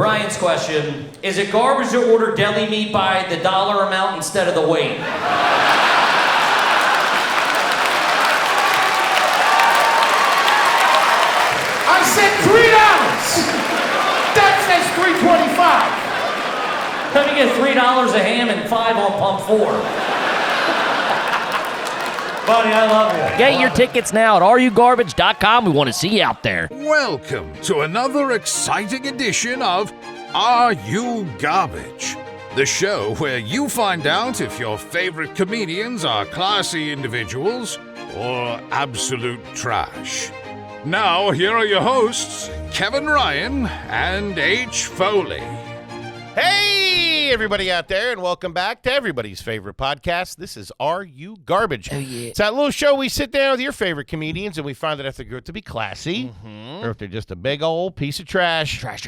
Brian's question, is it garbage to order deli meat by the dollar amount instead of the weight? I said $3. That says $3.25. Let me get $3 a ham and 5 on pump 4. Buddy, I love you. Get your tickets now at areyouGarbage.com. We want to see you out there. Welcome to another exciting edition of Are You Garbage? The show where you find out if your favorite comedians are classy individuals or absolute trash. Now, here are your hosts, Kevin Ryan and H. Foley. Hey, everybody out there, and welcome back to everybody's favorite podcast. This is Are You Garbage? Oh, yeah. It's that little show we sit down with your favorite comedians, and we find out if they're good to be classy, or if they're just a big old piece of trash. Trash.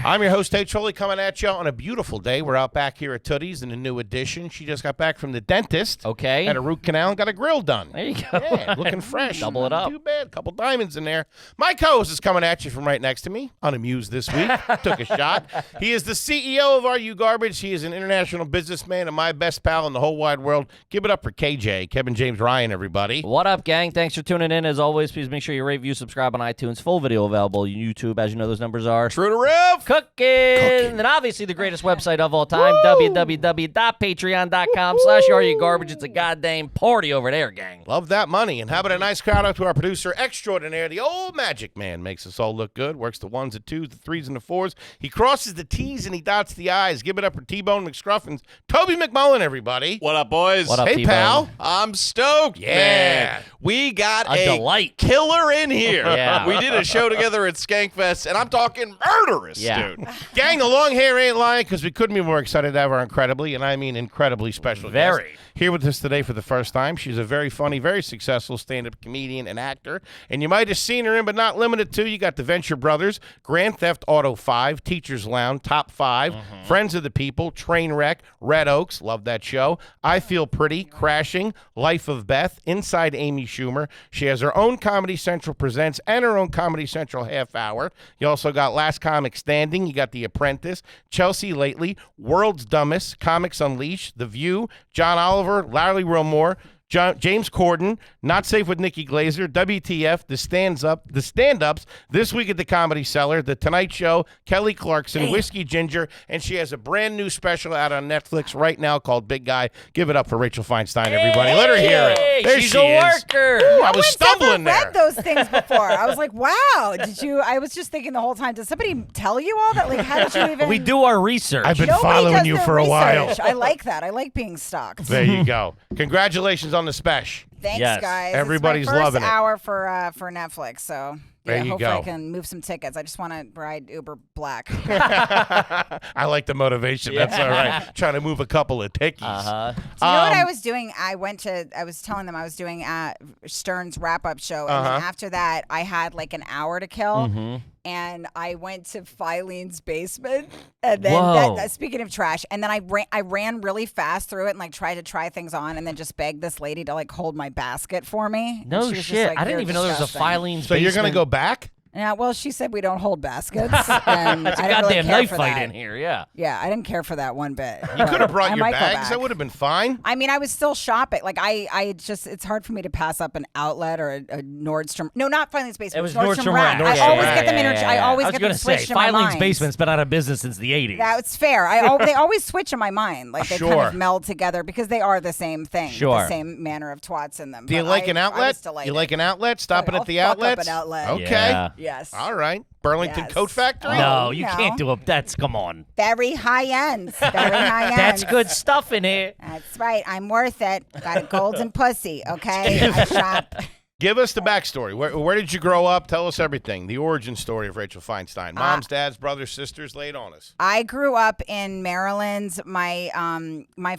I'm your host, H. Foley, coming at you on a beautiful day. We're out back here at Tootie's in a new edition. She just got back from the dentist. Okay. Had a root canal and got a grill done. There you go. Yeah, looking fresh. Double it up. Too bad. A couple diamonds in there. My co-host is coming at you from right next to me. Unamused this week. Took a shot. He is the CEO of Are You Garbage? He is an international businessman and my best pal in the whole wide world. Give it up for KJ, Kevin James Ryan, everybody. What up, gang? Thanks for tuning in. As always, please make sure you rate, review, subscribe on iTunes. Full video available on YouTube. As you know, those numbers are True to Riff. Cooking. And obviously the greatest website of all time, www.patreon.com/areyougarbage. It's a goddamn party over there, gang. Love that money. And how about a nice crowd out to our producer extraordinaire, the old magic man. Makes us all look good. Works the ones, the twos, the threes, and the fours. He crosses the T's and he dots the I's. Give it up for T-Bone McScruffins. Toby McMullen, everybody. What up, boys? What up, Hey, T-Bone? pal. I'm stoked, Yeah. man. We got A delight. killer in here. Yeah. We did a show together at Skankfest, and I'm talking murderous, Yeah. dude. Gang, the long hair ain't lying because we couldn't be more excited to have our incredibly, and I mean incredibly special guest Very. here with us today for the first time. She's a very funny, very successful stand-up comedian and actor, and you might have seen her in, but not limited to. You got the Venture Brothers, Grand Theft Auto 5, Teacher's Lounge, Top 5, Friends of the People, Trainwreck, Red Oaks, love that show, I Feel Pretty, Crashing, Life of Beth, Inside Amy Schumer. She has her own Comedy Central Presents and her own Comedy Central Half Hour. You also got Last Comic Standing. You got The Apprentice, Chelsea Lately, World's Dumbest, Comics Unleashed, The View, John Oliver, Larry Wilmore, James Corden, Not Safe with Nikki Glazer, WTF, The Stand-Ups, This Week at the Comedy Cellar, The Tonight Show, Kelly Clarkson, Whiskey Ginger, and she has a brand new special out on Netflix right now called Big Guy. Give it up for Rachel Feinstein, everybody. Let her hear it. There She's she a is. worker. Ooh, I was stumbling never there. read those things before. I was like, wow, did you? I was just thinking the whole time, did somebody tell you all that? Like, how did you even? We do our research. I've been Nobody following does you their for a while. research. I like that. I like being stalked. There you go. Congratulations on the special. Thanks, Yes. guys. Everybody's it's my loving it. first hour for Netflix, so There yeah, you hopefully go. I can move some tickets. I just want to ride Uber Black. I like the motivation. That's all right. Trying to move a couple of tickies. Do you know what I was doing? I was telling them I was doing Stern's wrap-up show, and then after that, I had like an hour to kill, and I went to Filene's basement, and then Whoa. speaking of trash, and then I ran really fast through it and like tried to try things on, and then just begged this lady to like hold my basket for me. And No she was just shit. like, I didn't "You're even know there was a disgusting." Filene's So you're going to basement. go back? Yeah, well, she said we don't hold baskets. And It's a I didn't goddamn really care knife for fight that. in here, yeah. Yeah, I didn't care for that one bit. You could have brought I your might go bags. back. That would have been fine. I mean, I was still shopping. Like, I just, it's hard for me to pass up an outlet or a Nordstrom. No, not Filene's Basement. It was Nordstrom Rack. I Nordstrom always Rack. get them I always was get gonna them switched say, in my Filene's mind. Basement's been out of business since the 80s. That's fair. They always switch in my mind. Like, they kind Sure. of meld together because they are the same thing. Sure. The same manner of twats in them. Do you But like an I outlet? was delighted. You like an outlet? Stopping I'll at the fuck up outlets? an outlet. Okay. Yeah. Yes. All right. Burlington Yes. Coat Factory? No, you No. can't do it. That's, come on. Very high ends. Very high ends. That's good stuff in here. That's right. I'm worth it. Got a golden pussy, okay? I shop. Give us the backstory. Where did you grow up? Tell us everything. The origin story of Rachel Feinstein. Moms, dads, brothers, sisters, lay it on us. I grew up in Maryland. My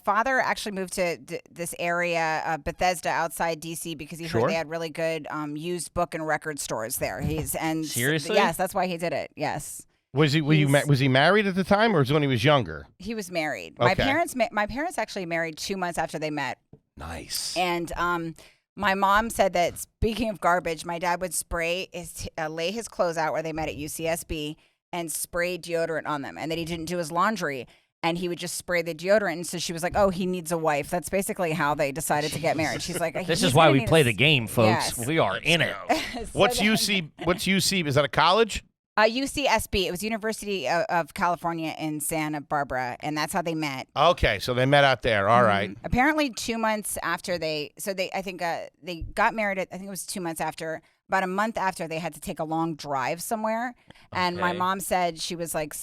father actually moved to this area, Bethesda, outside D.C., because he Sure. heard they had really good used book and record stores there. Seriously? Yes, that's why he did it. Yes. Was he married at the time, or was it when he was younger? He was married. Okay. My parents actually married 2 months after they met. Nice. And my mom said that, speaking of garbage, my dad would lay his clothes out where they met at UCSB, and spray deodorant on them, and that he didn't do his laundry. And he would just spray the deodorant. And so she was like, oh, he needs a wife. That's basically how they decided to get married. She's like, This is why we play the game, folks. Yes. We are in it. What's UC? What's UC? Is that a college? UCSB. It was University of California in Santa Barbara, and that's how they met. Okay, so they met out there. All right. Apparently 2 months after they got married, I think it was 2 months after. About a month after, they had to take a long drive somewhere. And my mom said she was like,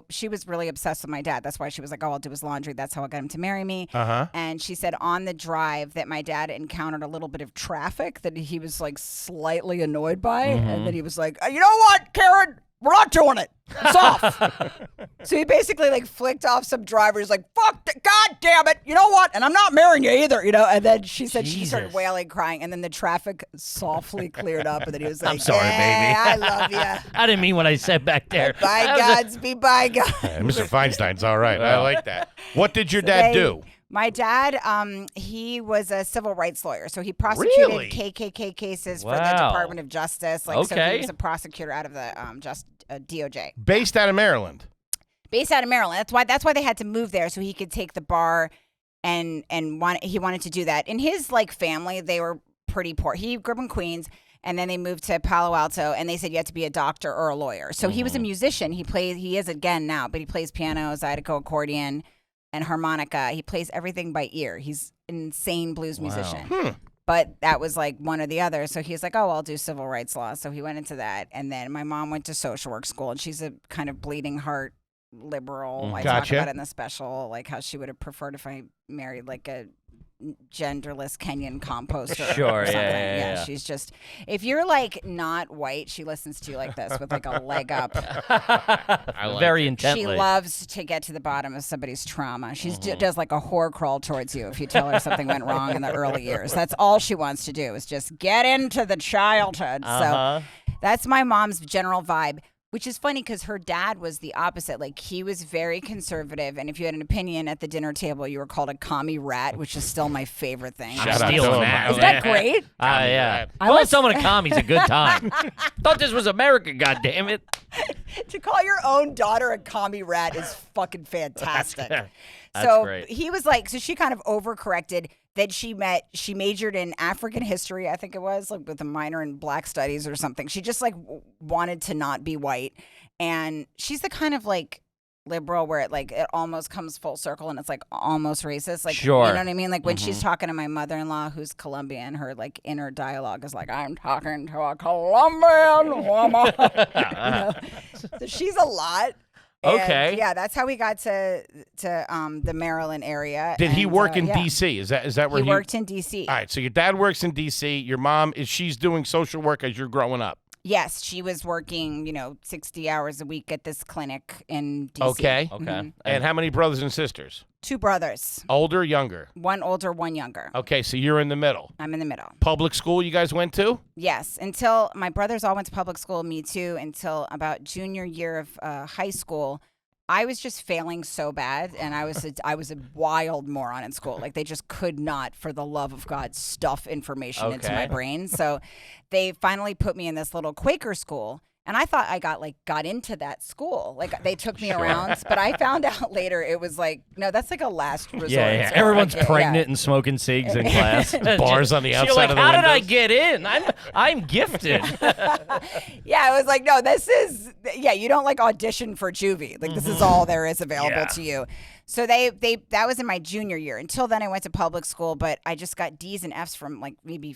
she was really obsessed with my dad. That's why she was like, oh, I'll do his laundry. That's how I'll get him to marry me. And she said on the drive that my dad encountered a little bit of traffic that he was like slightly annoyed by. And then he was like, you know what, Karen? We're not doing it. It's off. So he basically like flicked off some drivers like, God damn it. You know what? And I'm not marrying you either, And then she said she started wailing, crying. And then the traffic softly cleared up. And then he was like, I'm sorry, baby. I love you. I didn't mean what I said back there. Bygones be bygones. Mr. Feinstein's all right. I like that. What did your dad do? My dad, he was a civil rights lawyer, so he prosecuted KKK cases for the Department of Justice. So he was a prosecutor out of the DOJ. Based out of Maryland. Based out of Maryland. That's why they had to move there so he could take the bar, and he wanted to do that. In his family, they were pretty poor. He grew up in Queens. And then they moved to Palo Alto, and they said you had to be a doctor or a lawyer. So he was a musician. He is again now, but he plays piano, zydeco, accordion, and harmonica. He plays everything by ear. He's an insane blues musician. But that was one or the other. So he's like, oh, I'll do civil rights law. So he went into that. And then my mom went to social work school, and she's a kind of bleeding heart liberal. I talk about it in the special, how she would have preferred if I married a genderless Kenyan composter. Sure, or something. yeah. She's just, if you're not white, she listens to you like this with a leg up. Very intently. She loves to get to the bottom of somebody's trauma. She does a whore crawl towards you if you tell her something went wrong in the early years. That's all she wants to do is just get into the childhood. So that's my mom's general vibe. Which is funny because her dad was the opposite. He was very conservative, and if you had an opinion at the dinner table, you were called a commie rat, which is still my favorite thing. I'm stealing that. Is that great? Yeah. Calling someone a commie's a good time. Thought this was America, goddammit. To call your own daughter a commie rat is fucking fantastic. That's great. He was so she kind of overcorrected. That she majored in African history, I think it was, with a minor in Black Studies or something. She just wanted to not be white, and she's the kind of liberal where it almost comes full circle and it's almost racist. Sure. You know what I mean? When she's talking to my mother-in-law who's Colombian, her inner dialogue is I'm talking to a Colombian woman. So she's a lot. Okay. And, yeah, that's how we got to the Maryland area. Did he work in D.C.? Is that where he worked in D.C.? All right, so your dad works in D.C. Your mom, she's doing social work as you're growing up? Yes, she was working, 60 hours a week at this clinic in D.C. Okay. Okay. And how many brothers and sisters? 2 brothers. Older, younger? One older, one younger. Okay, so you're in the middle. I'm in the middle. Public school you guys went to? Yes, until my brothers all went to public school, me too, until about junior year of high school. I was just failing so bad, and I was a wild moron in school. They just could not, for the love of God, stuff information into my brain. So they finally put me in this little Quaker school, and I thought I got into that school. They took me around, but I found out later it was no, that's a last resort. Yeah. Everyone's pregnant and smoking cigs in class. Bars on the outside of the how windows. did I get in? I'm gifted. Yeah, I was no, this is, you don't audition for juvie. This is all there is available to you. So that was in my junior year. Until then I went to public school, but I just got D's and F's from maybe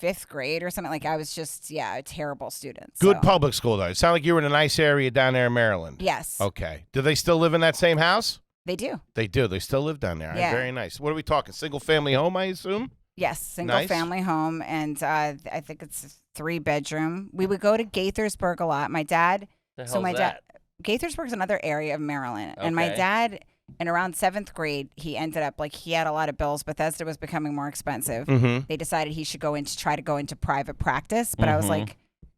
5th grade or something. I was just, a terrible student. Good public school, though. It sounded like you were in a nice area down there in Maryland. Yes. Okay. Do they still live in that same house? They do. They do. They still live down there. Yeah. Very nice. What are we talking? Single family home, I assume? Yes, single family home, and I think it's 3-bedroom. We would go to Gaithersburg a lot. My dad. Gaithersburg's another area of Maryland, and my dad. And around 7th grade, he ended up he had a lot of bills. Bethesda was becoming more expensive. They decided he should try to go into private practice. But I was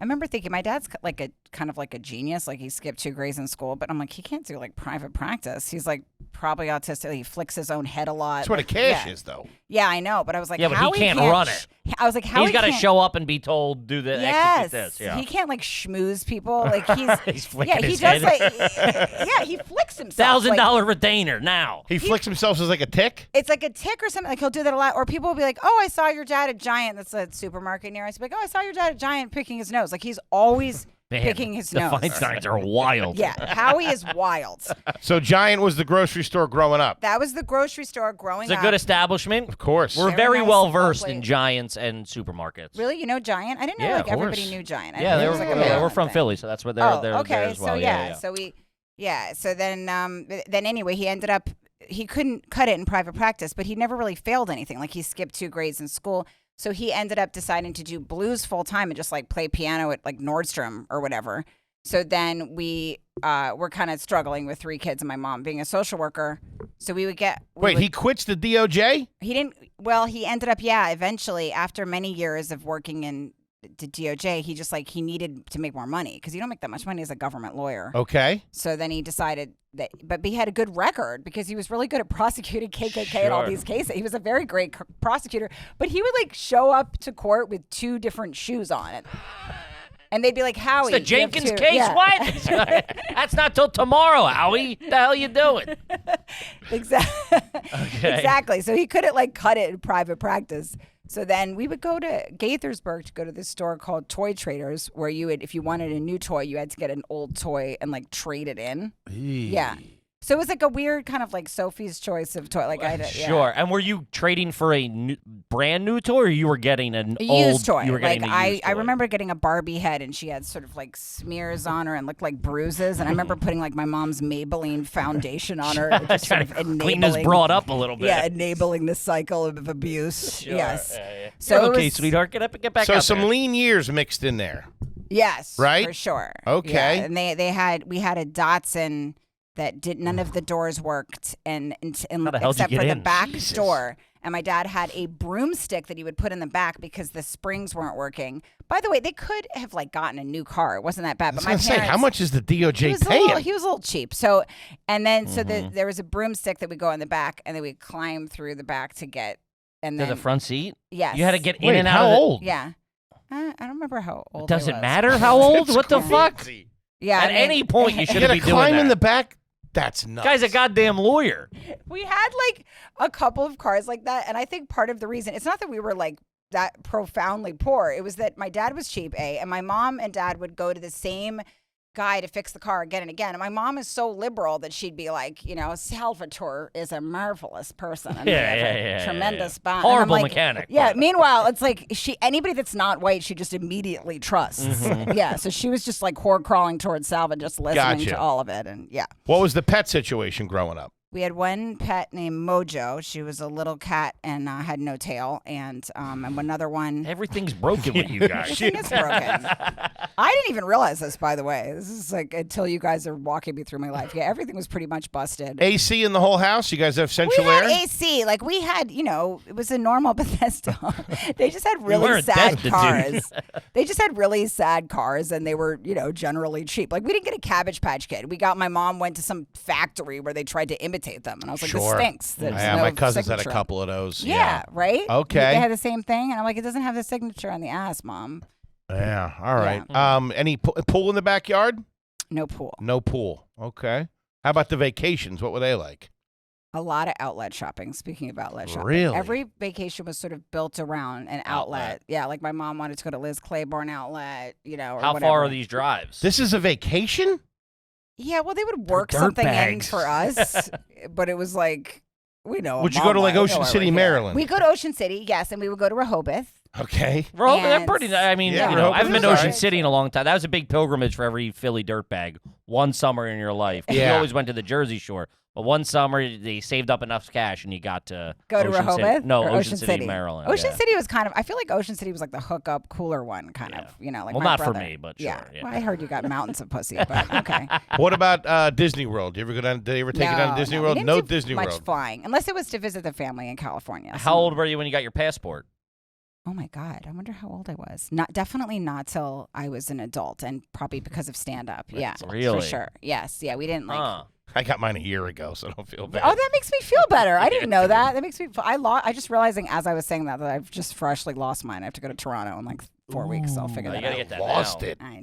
I remember thinking my dad's like a kind of like a genius. Like he skipped 2 grades in school, but I'm like, he can't do like private practice. He's like probably autistic. He flicks his own head a lot. That's what a cash is, though. Yeah, I know. But I was like, Yeah, but how he can't can't run it. I was like, how He's got to can't- show up and be told, do the execute this. Yeah. He can't like schmooze people. Like He's flicking he his does head. like he flicks himself. $1,000 retainer now. He flicks himself as like a tick? It's like a tick or something. Like he'll do that a lot. Or people will be like, "Oh, I saw your dad at Giant." That's a supermarket near us. Like, "Oh, I saw your dad at Giant picking his nose." Like he's always picking his the nose. Feinsteins are wild. Yeah, Howie is wild. So Giant was the grocery store growing up. That was the grocery store growing It's up. a good establishment. Of course. We're Very very nice, well versed lovely. in Giants and supermarkets. Really, you know Giant? I didn't know Yeah, like of everybody course. knew Giant. I Yeah, didn't they know were, it was like a we're Maryland from thing. Philly, so that's where they're there okay. as well. So yeah. So then anyway, he ended up he couldn't cut it in private practice, but he never really failed anything. Like he skipped 2 grades in school. So he ended up deciding to do blues full time and just like play piano at like Nordstrom or whatever. So then we were kind of struggling with 3 kids and my mom being a social worker. So we would get He quits the DOJ? he didn't. Well, he ended up eventually after many years of working in the DOJ, he just like he needed to make more money because you don't make that much money as a government lawyer. Okay. So then he decided that, but he had a good record because he was really good at prosecuting KKK and all Sure. these cases. He was a very great prosecutor, but he would like show up to court with 2 different shoes on it. And they'd be like, Howie. It's the you have Jenkins two-" case? Yeah. What? That's not till tomorrow, Howie. What the hell you doing? Exactly. Okay. Exactly. So he couldn't like cut it in private practice. So then we would go to Gaithersburg to go to this store called Toy Traders, where you would, if you wanted a new toy, you had to get an old toy and like trade it in. Yeah. So it was like a weird kind of like Sophie's choice of toy. Like Sure. And were you trading for a brand new toy, or you were getting an A old used toy. You were Like getting a used I toy? remember getting a Barbie head and she had sort of like smears on her and looked like bruises. And I remember putting like my mom's Maybelline foundation on her, just sort of Clean this enabling. broad up a little bit. Yeah, enabling the cycle of abuse. Sure. Yes. Yeah. So You're it okay, was- sweetheart. Get back So out some there. lean years mixed in there. Yes, Right? for sure. Okay. Yeah, and we had a Datsun that did none of the doors worked and How the hell did you except get for the in? back Jesus. door. And my dad had a broomstick that he would put in the back because the springs weren't working. By the way, they could have like gotten a new car. It wasn't that bad. I was But my going to say, parents, how much is the he DOJ was, paying? he was a little cheap. So, and then Mm-hmm. there was a broomstick that would go in the back, and then we'd climb through the back to get. And To then the front seat? yes, You had to get in Wait, and out how of the... old? Yeah, I don't remember how old. Does I it was. matter how old? What the fuck? Yeah, At I mean, any point, you You should got be to doing climb that. in the back? That's nuts. Guy's a goddamn lawyer. We had like a couple of cars like that, and I think part of the reason it's not that we were like that profoundly poor. It was that my dad was cheap, and my mom and dad would go to the same guy to fix the car again and again. And my mom is so liberal that she'd be like, you know, Salvatore is a marvelous person. And Yeah. tremendous bond. And I'm Horrible like, mechanic. Yeah. but- Meanwhile, it's like anybody that's not white, she just immediately trusts. Mm-hmm. Yeah. So she was just like whore crawling towards Salva, just listening Gotcha. to all of it. And yeah. What was the pet situation growing up? We had one pet named Mojo. She was a little cat and had no tail. And another one. Everything's broken with you guys. Everything is broken. I didn't even realize this, by the way. This is like until you guys are walking me through my life. Yeah, everything was pretty much busted. AC in the whole house? You guys have We central had air? AC. Like we had, it was a normal Bethesda. They just had really weren't sad destitute. cars. They just had really sad cars, and they were, generally cheap. Like we didn't get a Cabbage Patch Kid. My mom went to some factory where they tried to imitate them, and I was like, this Sure. stinks. There's Yeah, no my cousins had a signature. couple of those. Yeah, right? Okay. They had the same thing, and I'm like, it doesn't have the signature on the ass, Mom. Yeah. All right. Yeah. Any pool in the backyard? No pool. No pool. Okay. How about the vacations? What were they like? A lot of outlet shopping. Speaking of outlet shopping, Really? every vacation was sort of built around an outlet. Yeah, like my mom wanted to go to Liz Claiborne outlet, or How whatever. far are these drives? This is a vacation? Yeah, well, they would work dirt something in bags. for us, but it was like, we know. Would you go to like Ocean City, Maryland? We go to Ocean City, yes, and we would go to Rehoboth. Okay. Bro, they're And- pretty. I mean, Yeah, I haven't been to Rehoboth is Ocean alright. City in a long time. That was a big pilgrimage for every Philly dirtbag. One summer in your life. You Yeah. always went to the Jersey Shore, but one summer they saved up enough cash and you got to Go to Ocean City. Rehoboth? No, or Ocean City, Maryland. Ocean yeah. City was kind of, I feel like Ocean City was like the hookup, cooler one, kind Yeah. of, like Well, my not for brother. me, but sure, yeah. Well, I heard you got mountains of pussy, but okay. What about Disney World? Did you ever go down? Did they ever take you down to Disney we World? didn't No do Disney much World. flying, unless it was to visit the family in California. How old were you when you got your passport? Oh my God! I wonder how old I was. Definitely not till I was an adult, and probably because of stand up. Yeah, Really? for sure. Yes, yeah. We didn't like. I got mine a year ago, so don't feel bad. Oh, that makes me feel better. I didn't know that. That makes me. I just realizing as I was saying that I've just freshly lost mine. I have to go to Toronto in like 4 weeks. So I'll figure You that gotta out. get that Lost now. it. I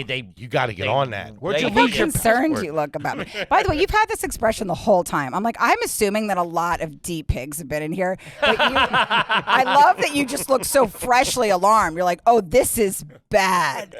know. You got to get on that. Where'd you they- How lose your concerned passport? you look about me. By the way, you've had this expression the whole time. I'm like, I'm assuming that a lot of deep pigs have been in here. But I love that you just look so freshly alarmed. You're like, oh, this is bad.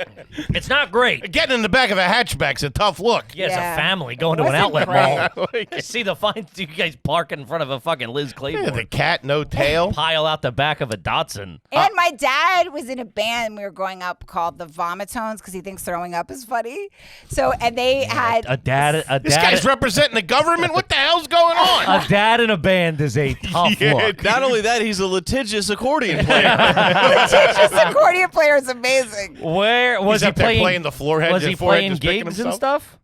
It's not great. Getting in the back of a hatchback's a tough look. Yeah, it's Yeah. a family going to an Wasn't outlet great. mall. You see you guys parking in front of a fucking Liz Yeah, Claiborne. the cat, no tail. Pile out the back of a Datsun. And my dad was in a band we were growing up called the Vomitones because he thinks throwing up is funny. So, and they had A dad. This guy's representing the government. What the hell's going on? A dad in a band is a tough look. Not only that, he's a litigious accordion player. litigious accordion player is amazing. Where was He's he up there playing? playing the forehead. Was the he forehead playing just picking gigs and himself? stuff?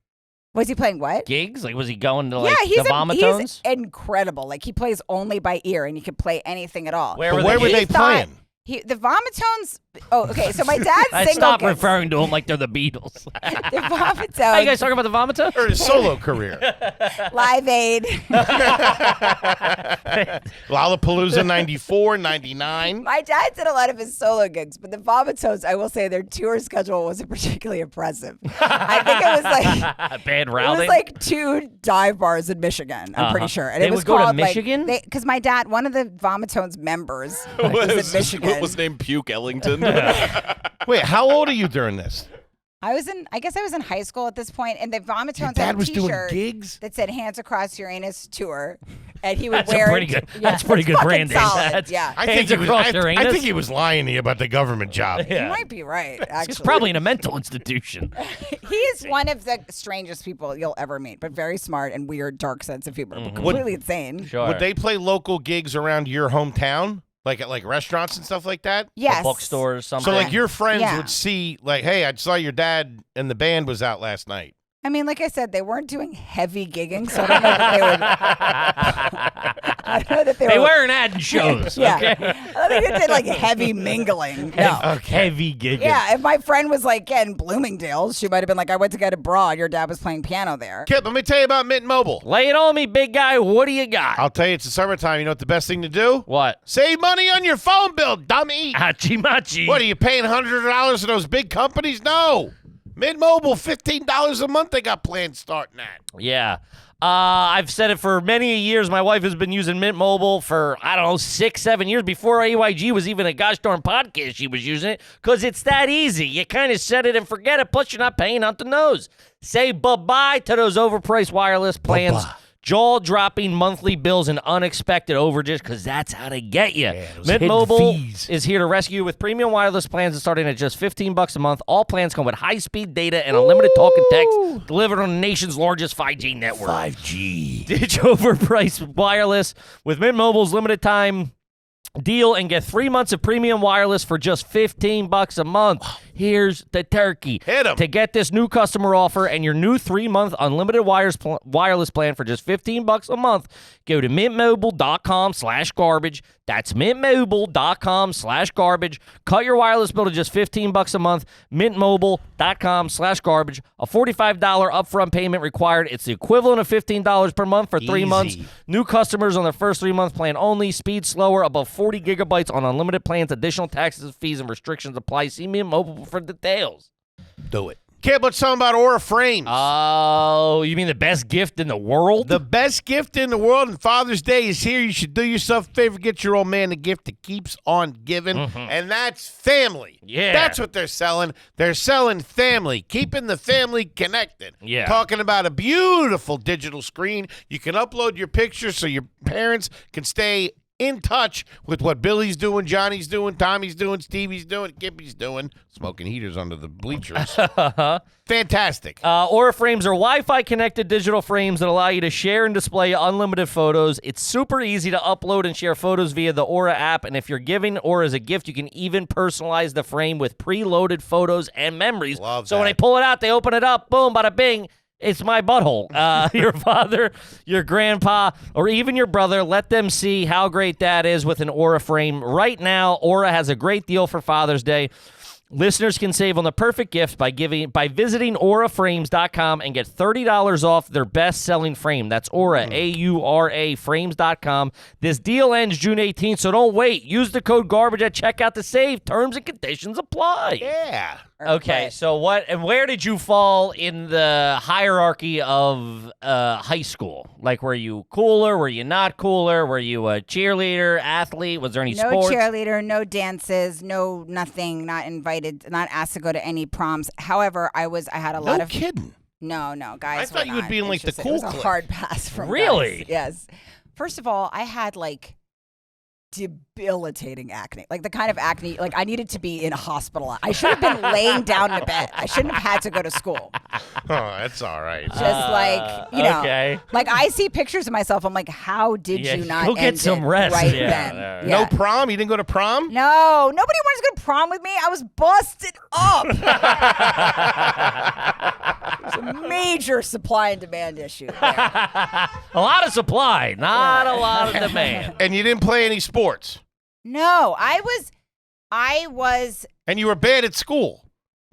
Was he playing what? Gigs? Like, was he going to like Yeah, he's the Vomitones? he's incredible. Like he plays only by ear, and he can play anything at all. Where But were where they? were they He thought- playing? The Vomitones. Oh, okay. So my dad's I single. stopped gigs. referring to them like they're the Beatles. The Vomitones. Are you guys talking about the Vomitones? Or his solo career. Live Aid. Lollapalooza 94, 99. My dad did a lot of his solo gigs, but the Vomitones, I will say, their tour schedule wasn't particularly impressive. I think it was like Bad it routing. was like 2 dive bars in Michigan. I'm pretty sure. And They it was would go to called, Michigan? Because my dad, one of the Vomitones members, was in Michigan. What was named Puke Ellington? Wait, how old are you during this? I guess I was in high school at this point, and the Vomitones Your had dad a was doing T-shirt gigs? that said "Hands Across Uranus Tour," and he would That's wear pretty it. good. Yeah, That's pretty it's good fucking branding. solid. That's- Yeah, I Hands think, he was, across your I anus? think he was lying to you about the government job. you might be right. Actually, He's probably in a mental institution. he is one of the strangest people you'll ever meet, but very smart and weird, dark sense of humor, but completely insane. Sure. Would they play local gigs around your hometown? Like at like restaurants and stuff like that? Yes, Bookstores, something. So like your friends Yeah. would see like, hey, I saw your dad and the band was out last night. I mean, like I said, they weren't doing heavy gigging, so I don't know that they would. I don't know that they They were. weren't adding shows. Yeah, Okay. I don't think they did like heavy mingling. No. Heavy gigging. Yeah, if my friend was like getting Bloomingdale's, she might have been like, I went to get a bra, and your dad was playing piano there. Kip, let me tell you about Mint Mobile. Lay it on me, big guy. What do you got? I'll tell you, it's the summertime. You know what the best thing to do? What? Save money on your phone bill, dummy. Hachi machi. What, are you paying $100 to those big companies? No. Mint Mobile, $15 a month they got plans starting at. Yeah. I've said it for many years. My wife has been using Mint Mobile for, 6, 7 years. Before AYG was even a gosh darn podcast, she was using it because it's that easy. You kind of set it and forget it, plus you're not paying out the nose. Say bye-bye to those overpriced wireless plans. Bye-bye. Jaw-dropping monthly bills and unexpected overages, because that's how they get you. those Mint hidden Mobile fees. is here to rescue you with premium wireless plans starting at just $15 a month. All plans come with high-speed data and unlimited talk and text delivered on the nation's largest 5G network. 5G. Ditch overpriced wireless with Mint Mobile's limited time deal and get 3 months of premium wireless for just $15 a month. Here's the turkey. Hit 'em. To get this new customer offer and your new 3-month unlimited wireless plan for just $15 a month, go to mintmobile.com/garbage. That's mintmobile.com/garbage. Cut your wireless bill to just $15 a month. Mintmobile.com/garbage. A $45 upfront payment required. It's the equivalent of $15 per month for 3 months. Easy. New customers on the first 3-month plan only. Speed slower, above 40 gigabytes on unlimited plans. Additional taxes, fees, and restrictions apply. See Mint Mobile for details. Do it. Kip, let's talk about Aura Frames. Oh, you mean the best gift in the world? The best gift in the world, and Father's Day is here. You should do yourself a favor. Get your old man a gift that keeps on giving, and that's family. Yeah. That's what they're selling. They're selling family, keeping the family connected. Yeah. Talking about a beautiful digital screen. You can upload your pictures so your parents can stay in touch with what Billy's doing, Johnny's doing, Tommy's doing, Stevie's doing, Kippy's doing, smoking heaters under the bleachers. Fantastic. Aura frames are Wi-Fi connected digital frames that allow you to share and display unlimited photos. It's super easy to upload and share photos via the Aura app, and if you're giving Aura as a gift, you can even personalize the frame with preloaded photos and memories. Love so when that. they pull it out, they open it up, boom, bada bing. It's my butthole. Your father, your grandpa, or even your brother, let them see how great that is with an Aura frame. Right now, Aura has a great deal for Father's Day. Listeners can save on the perfect gift by visiting auraframes.com and get $30 off their best-selling frame. That's Aura, A-U-R-A, frames.com. This deal ends June 18th, so don't wait. Use the code GARBAGE at checkout to save. Terms and conditions apply. Yeah. Okay, so what and where did you fall in the hierarchy of high school? Like, were you cooler? Were you not cooler? Were you a cheerleader, athlete? Was there any sports? No cheerleader, no dances, no nothing, not invited, not asked to go to any proms. However, I had a lot No of... kidding. No, guys. I thought were you would not be in, like, the interested. cool It was a clique. hard pass from Really? guys. Yes. First of all, I had like debilitating acne, like the kind of acne like I needed to be in a hospital. I should have been laying down in bed. I shouldn't have had to go to school. Oh, that's all right. Just like, you know, okay. like I see pictures of myself. I'm like, how did Yeah, you not go get end some it rest. right Yeah, then? yeah. Yeah. No prom? You didn't go to prom? No, nobody wanted to go to prom with me. I was busted up. There's a major supply and demand issue there. A lot of supply, not a lot of demand. And you didn't play any sports? No, I was And you were bad at school?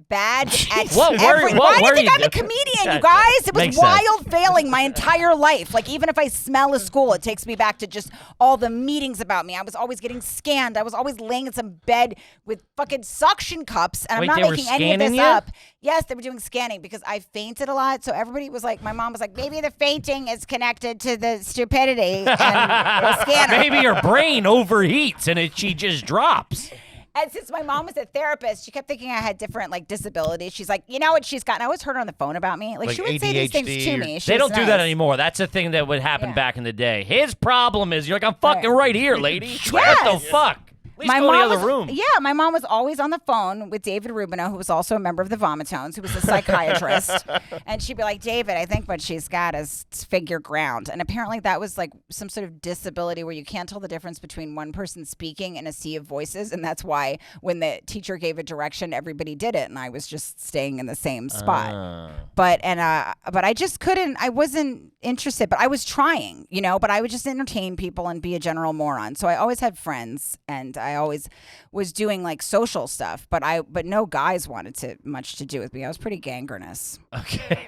bad at What were- every. what Why do were you think you I'm a doing? comedian, you guys? It was Makes sense. wild failing my entire life. Like, even if I smell a school, it takes me back to just all the meetings about me. I was always getting scanned. I was always laying in some bed with fucking suction cups, and Wait, I'm they not were making any of this scanning you? up. Yes, they were doing scanning because I fainted a lot. So everybody was like, my mom was like, maybe the fainting is connected to the stupidity, and we'll scan her. Maybe your brain overheats and she just drops. And since my mom was a therapist, she kept thinking I had different like disabilities. She's like, you know what she's got? And I always heard her on the phone about me. Like she would say these things ADHD to or- me. She They was don't do that nice. anymore. That's a thing that would happen Yeah. back in the day. His problem is, you're like, I'm fucking right here, lady. What the Yes. fuck? At least My go to the mom other was, room. Yeah, my mom was always on the phone with David Rubino, who was also a member of the Vomitones, who was a psychiatrist. And she'd be like, David, I think what she's got is figure ground. And apparently that was like some sort of disability where you can't tell the difference between one person speaking and a sea of voices. And that's why when the teacher gave a direction, everybody did it. And I was just staying in the same spot. But I just couldn't, I wasn't interested, but I was trying, you know, but I would just entertain people and be a general moron. So I always had friends, and I always was doing like social stuff, but no guys wanted much to do with me. I was pretty gangrenous. Okay.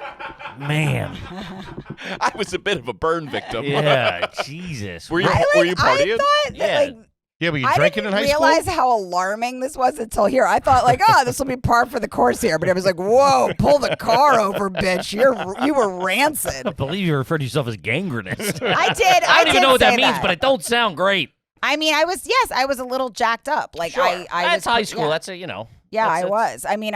Man. I was a bit of a burn victim. Yeah, Jesus. Were you I partying? thought that, Yeah. like, Yeah, were you I drinking didn't in high school? realize how alarming this was until here. I thought like, oh, this will be par for the course here. But it was like, whoa, pull the car over, bitch. You were rancid. I believe you referred to yourself as gangrenous. I did. I don't even know what that say means, but it don't sound great. I mean, I was a little jacked up. Like Sure. I That's was high school. Yeah, That's a, you know. yeah that's I a- was. I mean,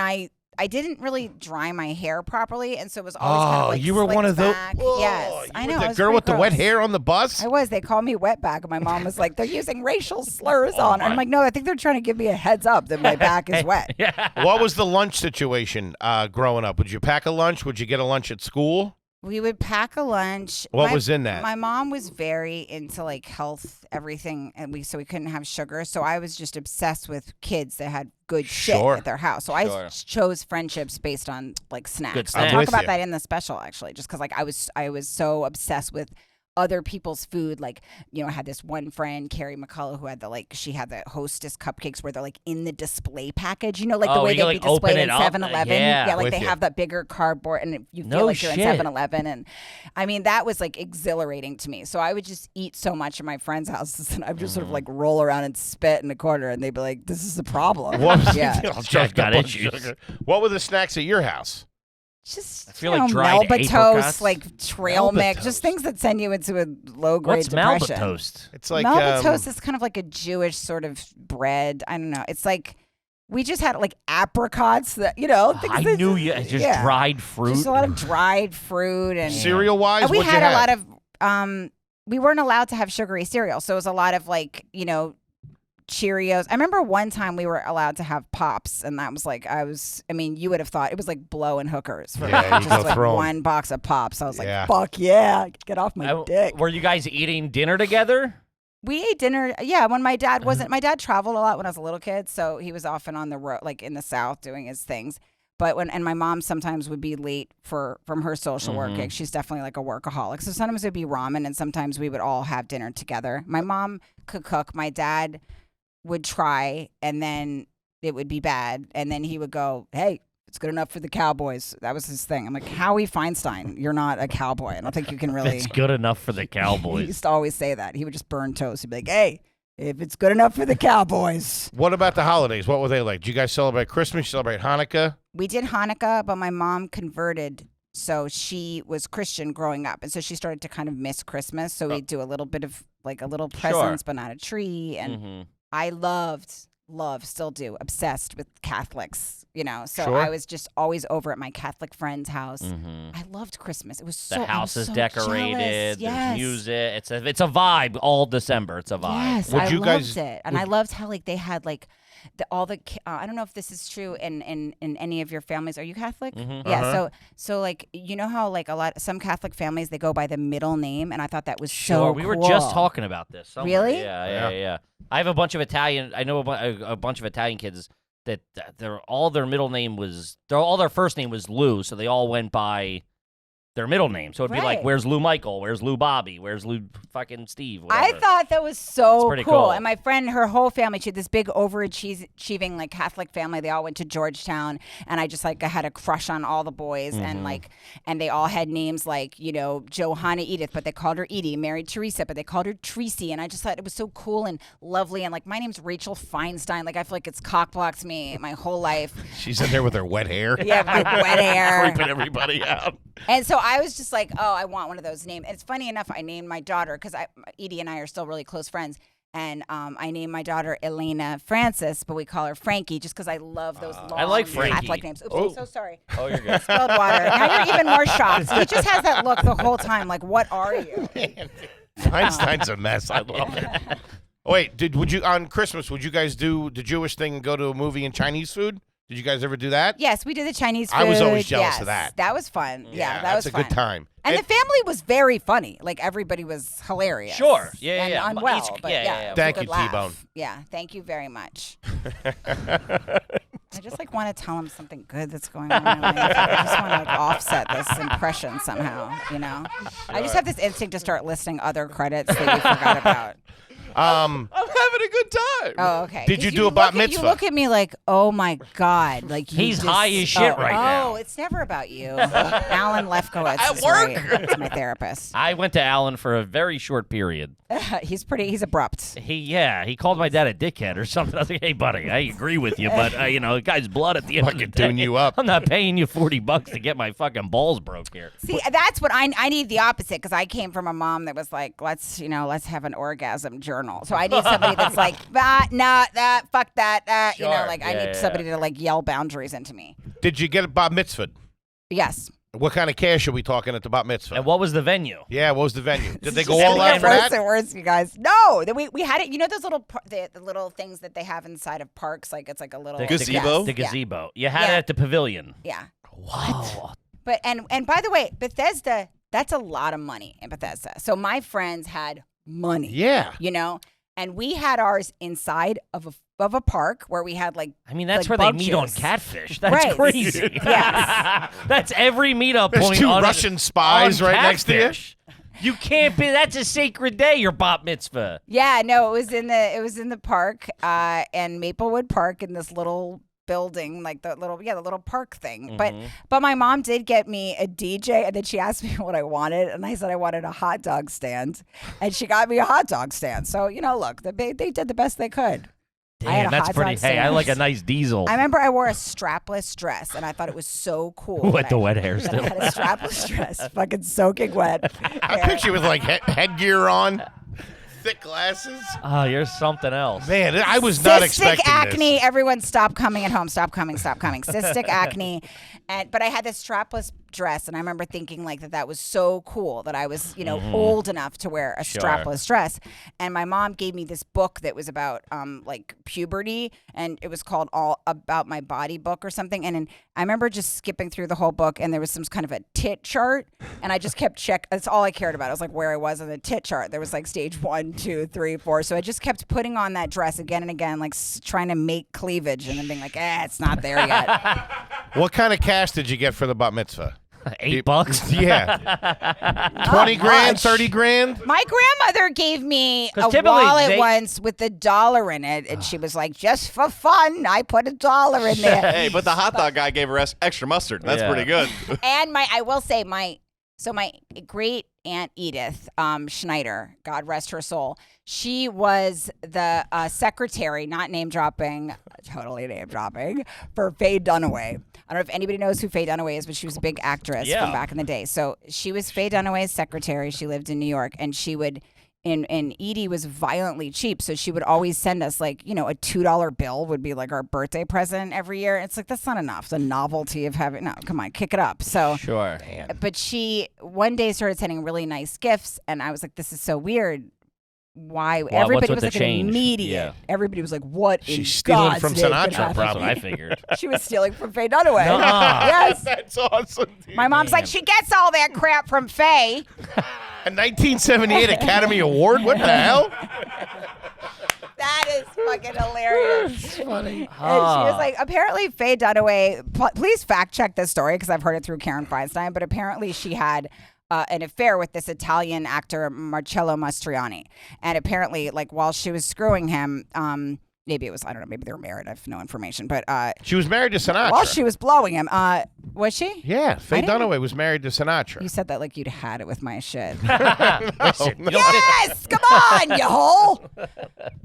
I didn't really dry my hair properly, and so it was always kind of like you were one of those. slicked back. Yes, I know. The it was girl pretty with the wet gross. hair on the bus? I was. They called me wetback, and my mom was like, "They're using racial slurs Oh on." And I'm like, "No, I think they're trying to give me a heads up that my back is wet." What was the lunch situation growing up? Would you pack a lunch? Would you get a lunch at school? We would pack a lunch. What was in that? My mom was very into like health, everything, and we couldn't have sugar. So I was just obsessed with kids that had good shit Sure. at their house. So I chose friendships based on like snacks. Good I'll snacks. talk with about you. that in the special actually, just because like I was so obsessed with other people's food. Like, you know, I had this one friend, Carrie McCullough, who had she had the Hostess cupcakes where they're like in the display package, you know, like the Oh, way you they'd like be displayed open in it up? 7-Eleven. Yeah. like With they you. have that bigger cardboard and you feel No like you're in shit. 7-Eleven. And I mean, that was like exhilarating to me. So I would just eat so much in my friends' houses and I would just sort of like roll around and spit in a corner and they'd be like, this is a problem. What was Yeah. I'll Jack chuck got a bunch of issues. sugar. What were the snacks at your house? Just, I feel you like know, dried Melba apricots. toast, like trail Melba mix, toast. just things that send you into a low-grade What's Malba depression. toast? It's like Melba toast is kind of like a Jewish sort of bread. I don't know. It's like we just had like apricots that, you know. things I that knew you. Just yeah. dried fruit. Just a lot of dried fruit and cereal wise. And we what'd had you a lot have? of we weren't allowed to have sugary cereal, so it was a lot of like, you know, Cheerios. I remember one time we were allowed to have Pops, and that was like I mean, you would have thought it was like blowing hookers for Yeah, like, you just go like throw 'em. one box of Pops. I was like, Yeah. fuck yeah, get off my dick. Were you guys eating dinner together? We ate dinner, yeah, when my dad Uh-huh. wasn't. My dad traveled a lot when I was a little kid, so he was often on the road, like in the South, doing his things. But and my mom sometimes would be late from her social work gig. She's definitely like a workaholic. So sometimes it would be ramen, and sometimes we would all have dinner together. My mom could cook. My dad would try, and then it would be bad. And then he would go, "Hey, it's good enough for the Cowboys." That was his thing. I'm like, Howie Feinstein, you're not a cowboy. I don't think you can really. It's good enough for the He Cowboys. used to always say that. He would just burn toast. He'd be like, "Hey, if it's good enough for the Cowboys." What about the holidays? What were they like? Do you guys celebrate Christmas? Celebrate Hanukkah? We did Hanukkah, but my mom converted. So she was Christian growing up. And so she started to kind of miss Christmas. So we'd do a little bit of like a little presents, but not a tree. And I still do, obsessed with Catholics, you know. So Sure. I was just always over at my Catholic friend's house. I loved Christmas. It was so The house I'm is so decorated. jealous. There's music. It's a vibe all December. It's a vibe. Yes, Would I you loved guys- it, and I loved how like they had like I don't know if this is true in any of your families. Are you Catholic? Yeah. So like you know how like some Catholic families they go by the middle name, and I thought that was so We were cool. just talking about this. somewhere. Really? Yeah. I have a bunch of Italian. I know a bunch of Italian kids that all their middle name was all their first name was Lou, so they all went by their middle name. So it'd be like, Right. where's Lou Michael? Where's Lou Bobby? Where's Lou fucking Steve? I Whatever. thought that was so pretty cool. cool. And my friend, her whole family, she had this big overachieving like Catholic family. They all went to Georgetown, and I just like I had a crush on all the boys, and they all had names like Johanna Edith, but they called her Edie. Mary Teresa, but they called her Tracy. And I just thought it was so cool and lovely. And like my name's Rachel Feinstein. Like I feel like it's cockblocked me my whole life. She's in there with her wet hair. Yeah, my wet hair. Creeping everybody out. And so I was just like, oh, I want one of those names. And it's funny enough, I named my daughter, because Edie and I are still really close friends. And I named my daughter Elena Francis, but we call her Frankie just because I love those long I like Frankie. Catholic names. Oops, I'm so sorry. Oh, you're good. Spilled water. Now you're even more shocked. He just has that look the whole time. Like, what are you? Einstein's a mess. I love it. Wait, would you on Christmas? Would you guys do the Jewish thing and go to a movie in Chinese food? Did you guys ever do that? Yes, we did the Chinese food. I was always jealous Yes, of that. That was fun. Yeah, that that's was a fun. good time. And the family was very funny. Like everybody was hilarious. Sure. Yeah, and yeah. Unwell, Each- but yeah, yeah. yeah, yeah. it was a Thank you, good laugh. T-Bone. Yeah, thank you very much. I just like want to tell him something good that's going on in my life. I just want to like offset this impression somehow, you know? I just have this instinct to start listing other credits that you forgot about. I'm having a good time. Oh, okay. Did you 'Cause do a bat look at- mitzvah? You look at me like, oh my God. Like you He's just- high as shit right now. Oh, it's never about you. Alan Lefkowitz At is work. right. It's my therapist. I went to Allen for a very short period. He's abrupt. He called my dad a dickhead or something. I was like, hey, buddy, I agree with you, but, the guy's blood at the end of the Fucking day. tune you up. I'm not paying you $40 to get my fucking balls broke here. See, that's what I need the opposite, because I came from a mom that was like, let's have an orgasm journal. So I need somebody that's like, fuck that, I Sure. need Yeah. somebody to like yell boundaries into me. Did you get a bat mitzvah? Yes. What kind of cash are we talking at the bat mitzvah? And what was the venue? Yeah, what was the venue? Did they It's go just all gonna out get for worse that? and worse, you guys. No, we had it. You know those little the little things that they have inside of parks, like it's like a little Gazebo? The Yes. gazebo. You had it Yeah. at the pavilion. Yeah. What? But and by the way, Bethesda, that's a lot of money in Bethesda. So my friends had money. Yeah. And we had ours inside of a park where we had like I mean, that's like where bug they meet on juice. Catfish. That's Right. crazy. Yes. That's every meetup There's point two on Russian spies on right next to you. Catfish. You can't be. That's a sacred day. Your bat mitzvah. Yeah, no, it was in the park, and Maplewood Park, in this little building, like the little park thing. But my mom did get me a DJ, and then she asked me what I wanted, and I said I wanted a hot dog stand, and she got me a hot dog stand. So look, they did the best they could. I had Damn, a that's hot pretty. dog Hey, I stand. like a nice diesel. I remember I wore a strapless dress, and I thought it was so cool. With that the I- wet hair that still. I had a strapless dress, fucking soaking wet. I picture you with like headgear on, thick glasses. Oh, you're something else. Man, I was not Cystic expecting acne. this. Everyone, stop coming at home. Stop coming. Stop coming. Cystic acne, but I had this strapless dress, and I remember thinking like that was so cool that I was old enough to wear a strapless dress. And my mom gave me this book that was about like puberty, and it was called All About My Body Book or something. And I remember just skipping through the whole book, and there was some kind of a tit chart, and I just kept That's all I cared about. I was like where I was on the tit chart. There was like stage 1, 2, 3, 4. So I just kept putting on that dress again and again, like trying to make cleavage, and then being like, it's not there yet. What kind of cash did you get for the bat mitzvah? $8? Yeah. 20 grand, much. 30 grand? My grandmother gave me 'Cause a typically wallet once with $1 in it, and she was like, "Just for fun, I put $1 in there." Hey, but the hot dog guy gave her extra mustard. That's Yeah. pretty good. And I will say my great aunt Edith Schneider, God rest her soul, she was the secretary, not name dropping, totally name dropping, for Faye Dunaway. I don't know if anybody knows who Faye Dunaway is, but she was a big actress from back in the day. So she was Faye Dunaway's secretary. She lived in New York, and she would. And Edie was violently cheap, so she would always send us a $2 bill would be like our birthday present every year. It's like, that's not enough. The novelty of having, no, come on, kick it up. So Sure. But she one day started sending really nice gifts, and I was like, this is so weird. Why? Well, Everybody what's was with like the an change? immediate. Yeah. Everybody was like, what? She's stealing God's from name could Sinatra, happen? That's what I figured. She was stealing from Faye Dunaway. Nuh-uh. Yes. That's awesome. Dude. My mom's like, she gets all that crap from Faye. A 1978 Academy Award? What the hell? That is fucking hilarious. Funny. And she was like, apparently Faye Dunaway, please fact check this story because I've heard it through Karen Feinstein, but apparently she had an affair with this Italian actor, Marcello Mastroianni. And apparently, while she was screwing him, maybe it was, I don't know, maybe they were married. I have no information. But She was married to Sinatra. while she was blowing him, was she? Yeah, Faye didn't- Dunaway was married to Sinatra. You said that like you'd had it with my shit. Listen, Yes, come on, you hole.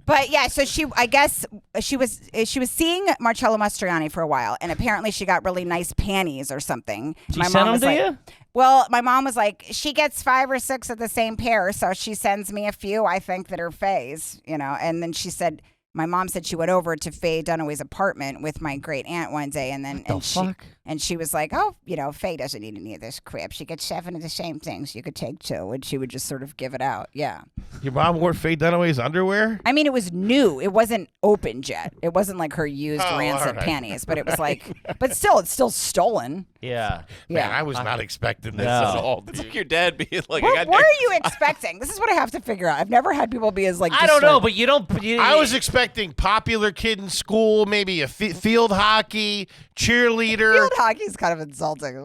But yeah, so I guess she was seeing Marcello Mastroianni for a while, and apparently she got really nice panties or something. She sent them to you? Well, my mom was like, she gets 5 or 6 of the same pair, so she sends me a few. I think that are Faye's, and then she said. My mom said she went over to Faye Dunaway's apartment with my great aunt one day, and she was like, "Oh, Faye doesn't need any of this crap. She gets 7 of the same things. You could take 2," and she would just sort of give it out. Yeah. Your mom wore Faye Dunaway's underwear? I mean, it was new. It wasn't opened yet. It wasn't like her used rancid all right. panties, but it was like, but still, it's still stolen. Yeah. Man, Yeah. I was not expecting this No. at all. It's like your dad being like, What are you expecting? This is what I have to figure out. I've never had people be as like. I don't know, disturbed. but you don't. I was expecting popular kid in school, maybe a field hockey, cheerleader. Field hockey's kind of insulting.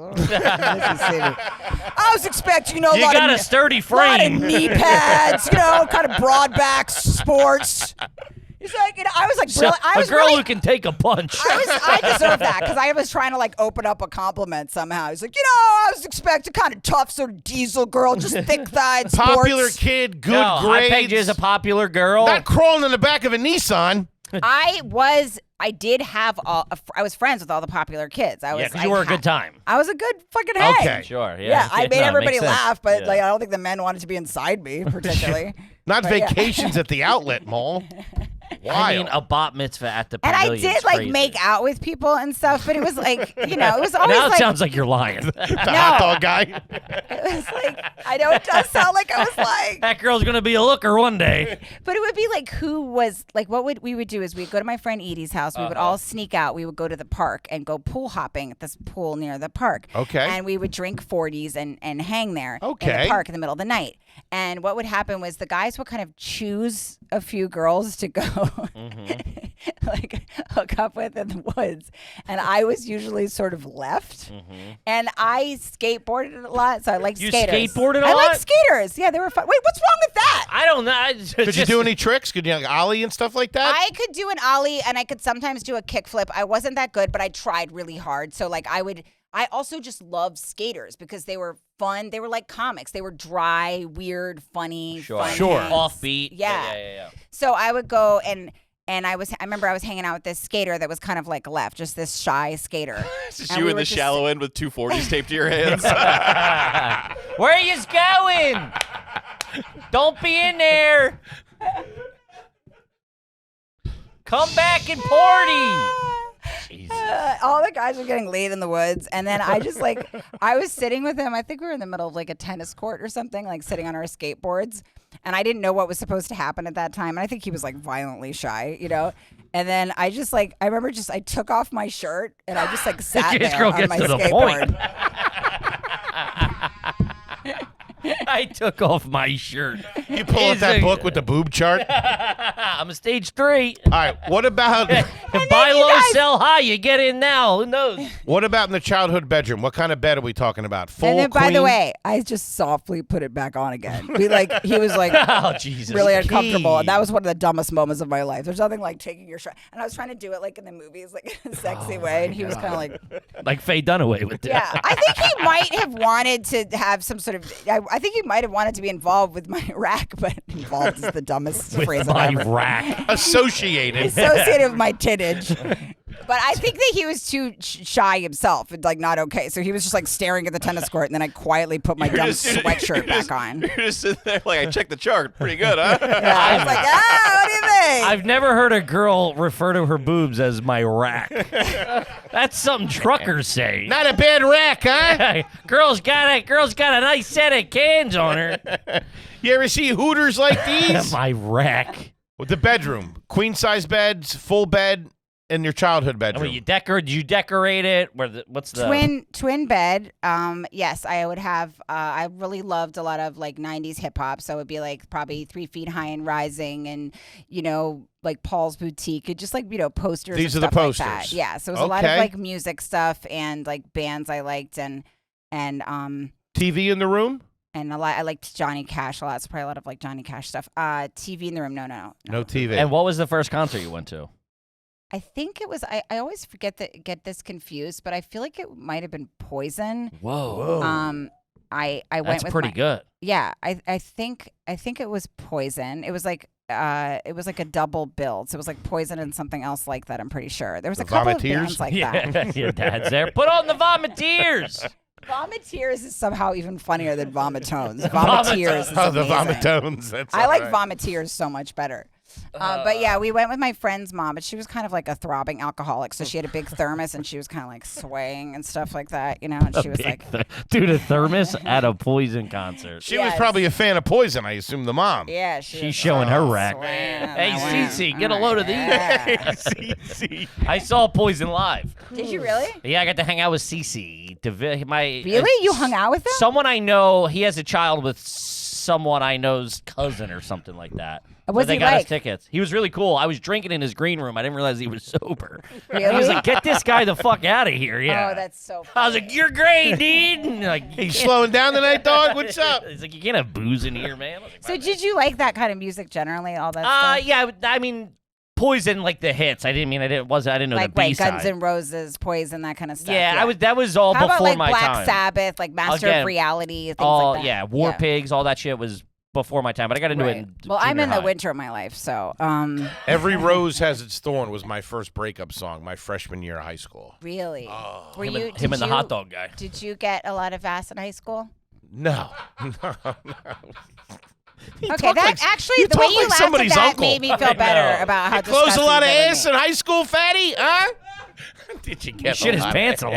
I was expecting, a You lot got of a sturdy lot of frame. knee pads, kind of broad back sports. It's like, I was like, So, really, I a was girl really, who can take a punch. I deserve that because I was trying to open up a compliment somehow. He's like, I was expecting kind of tough sort of diesel girl, just thick thighed sports. Popular kid, good no, grades. I pegged you as a popular girl. Not crawling in the back of a Nissan. I did have I was friends with all the popular kids. I was. Yeah, because you were a good time. I was a good fucking hang. Okay. Sure, yeah. Yeah, I made No, everybody makes sense. laugh, but Yeah. I don't think the men wanted to be inside me particularly. Not But, yeah. vacations at the outlet mall. I mean, a bat mitzvah at the And I pavilion. did make out with people and stuff, but it was like, it was always Now it like, sounds like you're lying. The hot dog guy. it was like, I know it does sound like I was like, That girl's gonna be a looker one day. but it would be like, who was like, we would do is we'd go to my friend Edie's house. We would all sneak out. We would go to the park and go pool hopping at this pool near the park. Okay. And we would drink 40s and hang there in Okay. the park in the middle of the night. And what would happen was the guys would kind of choose a few girls to go hook up with in the woods. And I was usually sort of left. And I skateboarded a lot, so I like You skaters. skateboarded a I like lot? skaters. Yeah, they were fun. Wait, what's wrong with that? I don't know. Could you do any tricks? Could you ollie and stuff like that? I could do an ollie and I could sometimes do a kickflip. I wasn't that good, but I tried really hard. So I also just loved skaters because they were fun. They were like comics. They were dry, weird, funny, fun Sure. hangs. Offbeat. Yeah. So I would go and I remember I was hanging out with this skater that was kind of like left, just this shy skater. It's just And you we in were the just- shallow end with 240s taped to your hands. Where are you going? Don't be in there. Come back and party. All the guys were getting laid in the woods, and then I just I was sitting with him. I think we were in the middle of like a tennis court or something, like sitting on our skateboards, and I didn't know what was supposed to happen at that time. And I think he was like violently shy, And then I just I remember I took off my shirt and I just sat This there girl on gets my to the skateboard. point. I took off my shirt. You pull out that book with the boob chart. I'm a stage 3. All right. What about Buy low, sell high. You get in now. Who knows? what about in the childhood bedroom? What kind of bed are we talking about? Full And then, by the queen? way, I just softly put it back on again. He was like Oh, Jesus. really uncomfortable, and that was one of the dumbest moments of my life. There's nothing like taking your shirt. And I was trying to do it like in the movies, like in a sexy way, and he was kind of like, Like Faye Dunaway with it. yeah. I think he might have wanted to have some sort of. I think he might have wanted to be involved with my rack, but involved is the dumbest phrase My I've ever. rack. Associated. Associated with my tittage. But I think that he was too shy himself and like not okay. So he was just like staring at the tennis court, and then I quietly put my dumb sweatshirt back on. You're just sitting there like, I checked the chart. Pretty good, huh? Yeah, I was like, what do you think? I've never heard a girl refer to her boobs as my rack. That's something truckers say. Not a bad rack, huh? Girl's got a nice set of cans on her. You ever see Hooters like these? My rack. With the bedroom, queen size beds, full bed, in your childhood I bedroom. mean, you decorate it? What's the twin bed? Yes, I would have. I really loved a lot of like '90s hip hop, so it would be like probably 3 Feet High and Rising, and like Paul's Boutique, and just like posters. These and are the stuff posters. like that. Yeah, so it was a lot of Okay. like music stuff and like bands I liked, and TV in the room? and a lot. I liked Johnny Cash a lot. So probably a lot of like Johnny Cash stuff. TV in the room? No. No TV. And what was the first concert you went to? I think it was. I always get this confused, but I feel like it might have been Poison. Whoa. I went That's with pretty good. Yeah, I think it was Poison. It was like a double build. So it was like Poison and something else like that. I'm pretty sure there was a couple of Vomiteers? bands like that. Yeah, your dad's there. Put on the Vomiteers. Vomiteers is somehow even funnier than Vomitones. Vomiteers is Oh, the amazing. Vomitones. That's I like all right. Vomiteers so much better. But yeah, we went with my friend's mom, but she was kind of like a throbbing alcoholic, so she had a big thermos and she was kind of like swaying and stuff like that, and she was like, Dude, a thermos at a Poison concert. She was Yes. probably a fan of Poison, I assume, the mom. yeah, She's showing her rack. Hey, Hey, Cece, get a load of these. Cece. I saw Poison live. Did you really? Yeah, I got to hang out with Cece. Really? You hung out with him? Someone I know, he has a child with someone I know's cousin or something like that. What's So they he got us like? tickets. He was really cool. I was drinking in his green room. I didn't realize he was sober. Really? He was like, "Get this guy the fuck out of here!" Yeah. Oh, that's so funny. I was like, "You're great, dude." And like, He's slowing down tonight, dog? What's up? He's like, "You can't have booze in here, man." I was like, So did you like that kind of music generally, all that stuff? yeah. I mean, Poison, like the hits. I didn't know Like the B wait, side. Guns N' Roses, Poison, that kind of stuff. Yeah, that was all How about before like my Black time. Sabbath, like Master Again, of Reality, things all like that? yeah, War Pigs, all that shit was before my time. But I got into it. Right. In Well, I'm junior in the high. winter of my life, so Every Rose Has Its Thorn was my first breakup song my freshman year of high school. really. Were Him you and, him and the hot dog guy. Did you get a lot of ass in high school? No. Okay, that actually you the way talk you like laughed at somebody's that uncle. made me feel better about how Close a disgusting lot of you were with ass me. in high school, fatty? Huh? Did you get Shit a his lot of pants a ass?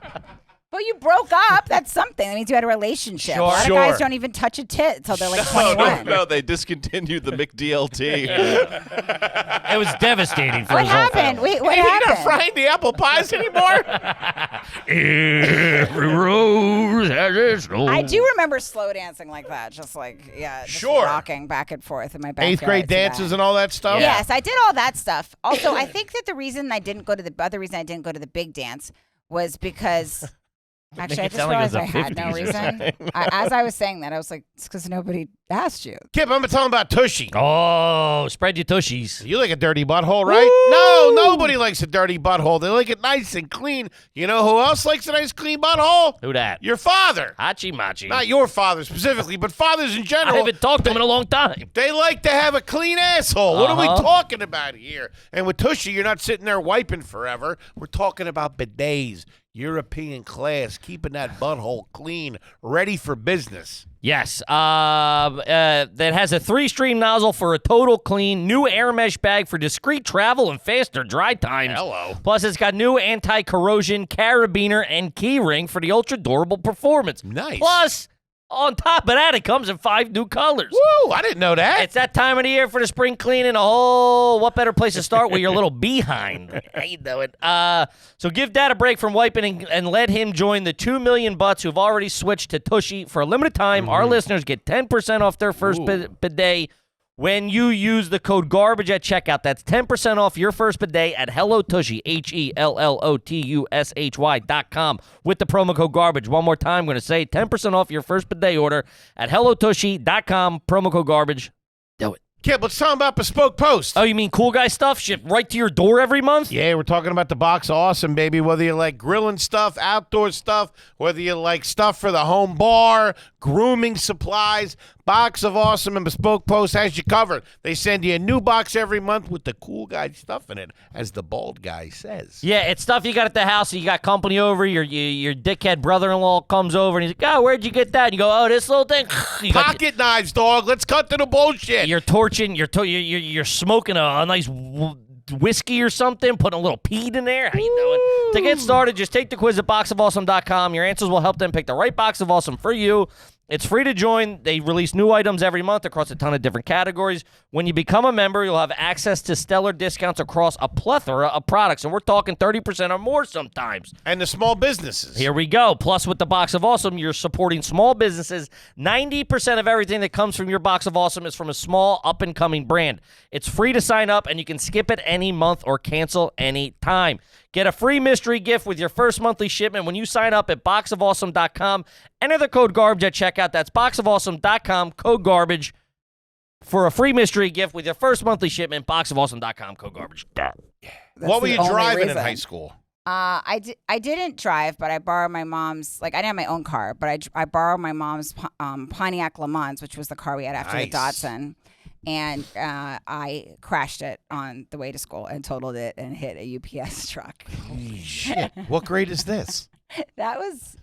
lot. Well, you broke up. That's something. That means you had a relationship. A lot of Sure. guys don't even touch a tit until they're like 21. No, they discontinued the McDLT. It was devastating for What his whole happened? family. Wait, what You're not happened? frying the apple pies anymore? Every rose has its own. I do remember slow dancing like that, just Sure. rocking back and forth in my backyard. Eighth grade to that. dances and all that stuff? Yes, I did all that stuff. Also, I think that the reason I didn't go to the other reason I didn't go to the big dance was because actually I it just sound like it realized was I the had no 50s or reason. As I was saying that, I was like, it's because nobody asked you. Kip, I'm talking about Tushy. Oh, spread your tushies. You like a dirty butthole, right? No, nobody likes a dirty butthole. They like it nice and clean. You know who else likes a nice, clean butthole? Who that? Your father. Hachi Machi. Not your father specifically, but fathers in I general. haven't talked to him in a long time. They like to have a clean asshole. What are we Uh-huh. talking about here? And with Tushy, you're not sitting there wiping forever. We're talking about bidets, European class, keeping that butthole clean, ready for business. Yes. That has a 3-stream nozzle for a total clean, new air mesh bag for discreet travel and faster dry times. Hello. Plus, it's got new anti-corrosion carabiner and key ring for the ultra durable performance. Nice. Plus, On top of that, it comes in 5 new colors. Woo! I didn't know that. It's that time of the year for the spring cleaning. Oh, what better place to start with your little behind? How you doing? So give Dad a break from wiping and let him join the 2 million butts who've already switched to Tushy. For a limited time, our listeners get 10% off their first bidet when you use the code GARBAGE at checkout. That's 10% off your first bidet at HelloTushy, HelloTushy.com with the promo code GARBAGE. One more time, I'm going to say 10% off your first bidet order at HelloTushy.com, promo code GARBAGE. Do it. Kip, let's talk about Bespoke Post. Oh, you mean cool guy stuff shipped right to your door every month? Yeah, we're talking about the box of awesome, baby. Whether you like grilling stuff, outdoor stuff, whether you like stuff for the home bar, grooming supplies, Box of Awesome and Bespoke Post has you covered. They send you a new box every month with the cool guy stuff in it, as the bald guy says. Yeah, it's stuff you got at the house. You got company over. Your dickhead brother-in-law comes over, and he's like, oh, where'd you get that? And you go, oh, this little thing. You got Pocket knives, dog. Let's cut to the bullshit. You're torching. You're smoking a nice whiskey or something, putting a little peat in there. How you doing? To get started, just take the quiz at boxofawesome.com. Your answers will help them pick the right box of awesome for you. It's free to join. They release new items every month across a ton of different categories. When you become a member, you'll have access to stellar discounts across a plethora of products, and we're talking 30% or more sometimes. And the small businesses. Here we go. Plus, with the Box of Awesome, you're supporting small businesses. 90% of everything that comes from your Box of Awesome is from a small, up-and-coming brand. It's free to sign up, and you can skip it any month or cancel any time. Get a free mystery gift with your first monthly shipment when you sign up at boxofawesome.com. Enter the code GARBAGE at checkout. That's boxofawesome.com, code GARBAGE, for a free mystery gift with your first monthly shipment. Boxofawesome.com, code GARBAGE. What were you the only driving in reason. high school? I didn't drive, but I borrowed my mom's, like, I didn't have my own car, but I borrowed my mom's Pontiac Le Mans, which was the car we had after the Datsun. And I crashed it on the way to school and totaled it and hit a UPS truck. Holy shit. What grade is this? That was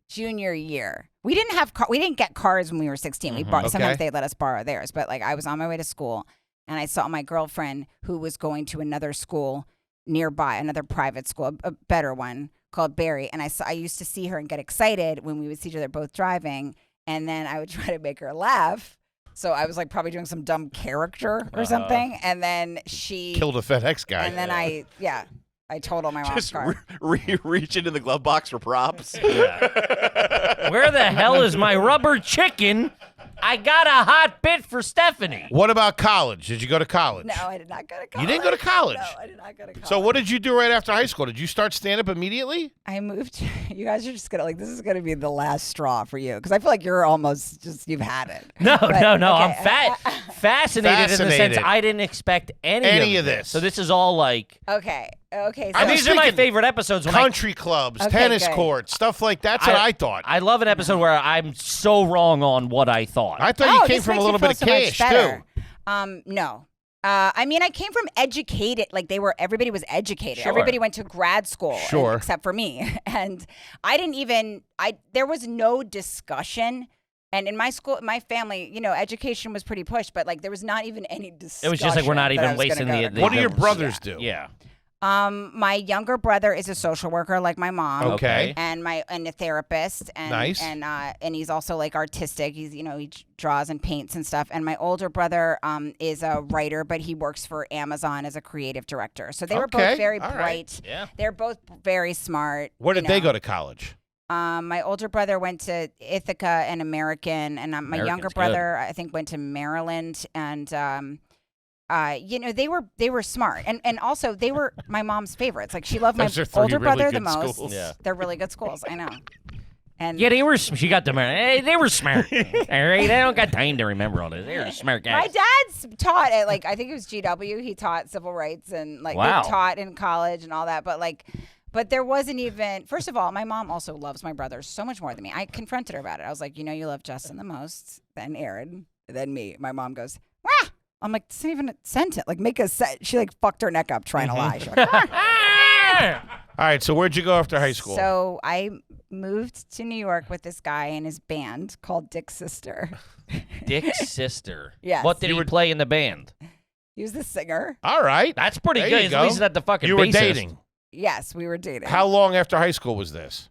junior year. We didn't get cars when we were 16. We sometimes they let us borrow theirs, but like I was on my way to school and I saw my girlfriend who was going to another school nearby, another private school, a better one called Barry, and I used to see her and get excited when we would see each other both driving, and then I would try to make her laugh. So I was like probably doing some dumb character or something, and then she killed a FedEx guy. And then I totaled my mom's Just car. reach into the glove box for props. Where the hell is my rubber chicken? I got a hot bit for Stephanie. What about college? Did you go to college? No, I did not go to college. You didn't go to college? No, I did not go to college. So what did you do right after high school? Did you start stand-up immediately? I moved. You guys are just going to, like, this is going to be the last straw for you. Because I feel like you're almost just, you've had it. No. Okay. I'm fascinated in the sense I didn't expect any of this. So this is all like... Okay. So These are my favorite episodes. Country clubs, tennis courts, stuff like that. That's what I thought. I love an episode where I'm so wrong on what I thought. I thought you came from a little bit of cash, too. No. I mean, I came from educated, like everybody was educated. Sure. Everybody went to grad school, Sure. except for me. And there was no discussion. And in my school, my family, education was pretty pushed, but like there was not even any discussion. It was just like we're not even wasting the What do your brothers do? Yeah. My younger brother is a social worker, like my mom. Okay. And a therapist. And, Nice. And he's also like artistic. He's he draws and paints and stuff. And my older brother is a writer, but he works for Amazon as a creative director. So they were both very bright. Right. Yeah. They're both very smart. Where did they go to college? My older brother went to Ithaca and American, and my younger brother I think went to Maryland, and they were smart, and also they were my mom's favorites. Like she loved my older brother the most. Yeah. They're really good schools, I know. And yeah, they were. She got them. Hey, they were smart. All right, I don't got time to remember all this. They were smart guys. My dad's taught at I think it was GW. He taught civil rights and they taught in college and all that, But there wasn't even, first of all, my mom also loves my brothers so much more than me. I confronted her about it. I was like, you love Justin the most, then Aaron, then me. My mom goes, wah! I'm like, this isn't even a sentence. Like, make a set. She fucked her neck up trying to lie. She's like, All right, so where'd you go after high school? So I moved to New York with this guy and his band called Dick's Sister. Dick's Sister. Yes. What did he play in the band? He was the singer. All right. That's pretty There good. you At go. least he's not the fucking You were bassist. dating. Yes, we were dating. How long after high school was this?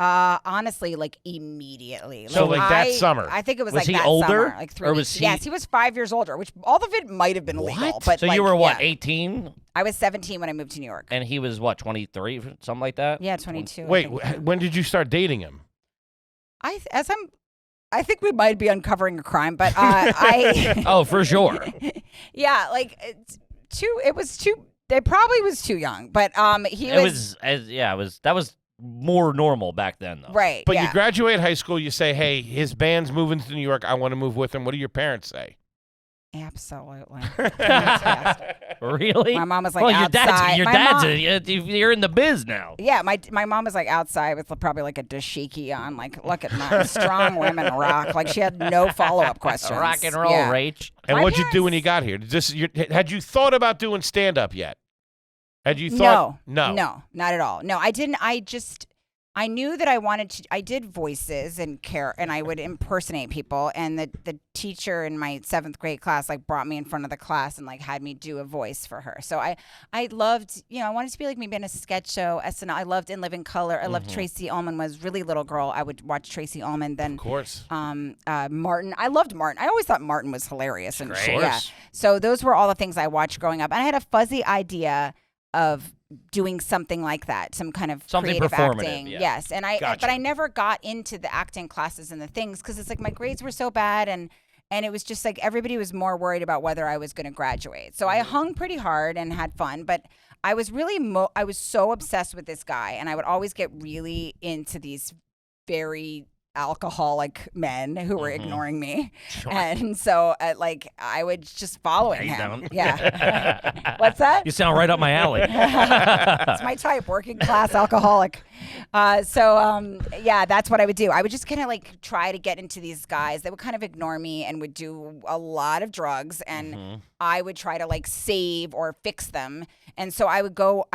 Honestly, like immediately. So, like, that summer. I think it was Was like he that older? summer, like 3 Or weeks. was he- Yes, he was 5 years older, which all of it might have been legal. But So like, you were what, yeah. 18? I was 17 when I moved to New York. And he was what, 23, something like that? Yeah, 22. Wait, when did you start dating him? I think we might be uncovering a crime, but I. Oh, for sure. Yeah, like it was too. It probably was too young, but that was more normal back then, though. right. But yeah. you graduate high school, you say, hey, his band's moving to New York. I want to move with him. What do your parents say? Absolutely. Really? My mom was like well, outside. Your My dad's mom- you're in the biz now. Yeah, my mom was like outside with probably like a dashiki on, like, look at my strong women rock. Like, she had no follow-up questions. Rock and roll, yeah. Rach. And My what'd you do when you parents- got here? Had you thought about doing stand-up yet? Had you thought? No, not at all. No, I didn't. I knew that I wanted to. I did voices and I would impersonate people. And the teacher in my 7th grade class like brought me in front of the class and like had me do a voice for her. So I loved, I wanted to be like maybe in a sketch show, SNL. I loved In Living Color. I loved Tracy Ullman. Was really little girl. I would watch Tracy Ullman. Then Of course. Martin. I loved Martin. I always thought Martin was hilarious and shit. Of Yeah. course. So those were all the things I watched growing up. And I had a fuzzy idea of doing something like that, some kind of Something creative performative, acting. yeah. Yes, and Gotcha. but I never got into the acting classes and the things because it's like my grades were so bad and it was just like everybody was more worried about whether I was going to graduate. So I hung pretty hard and had fun, but I was really I was so obsessed with this guy, and I would always get really into these very alcoholic men who were ignoring me. And so I would just follow you him. don't. Yeah. What's that? You sound right up my alley. It's my type, working class alcoholic. Yeah, that's what I would do. I would just kind of like try to get into these guys that would kind of ignore me and would do a lot of drugs, and I would try to like save or fix them. And so I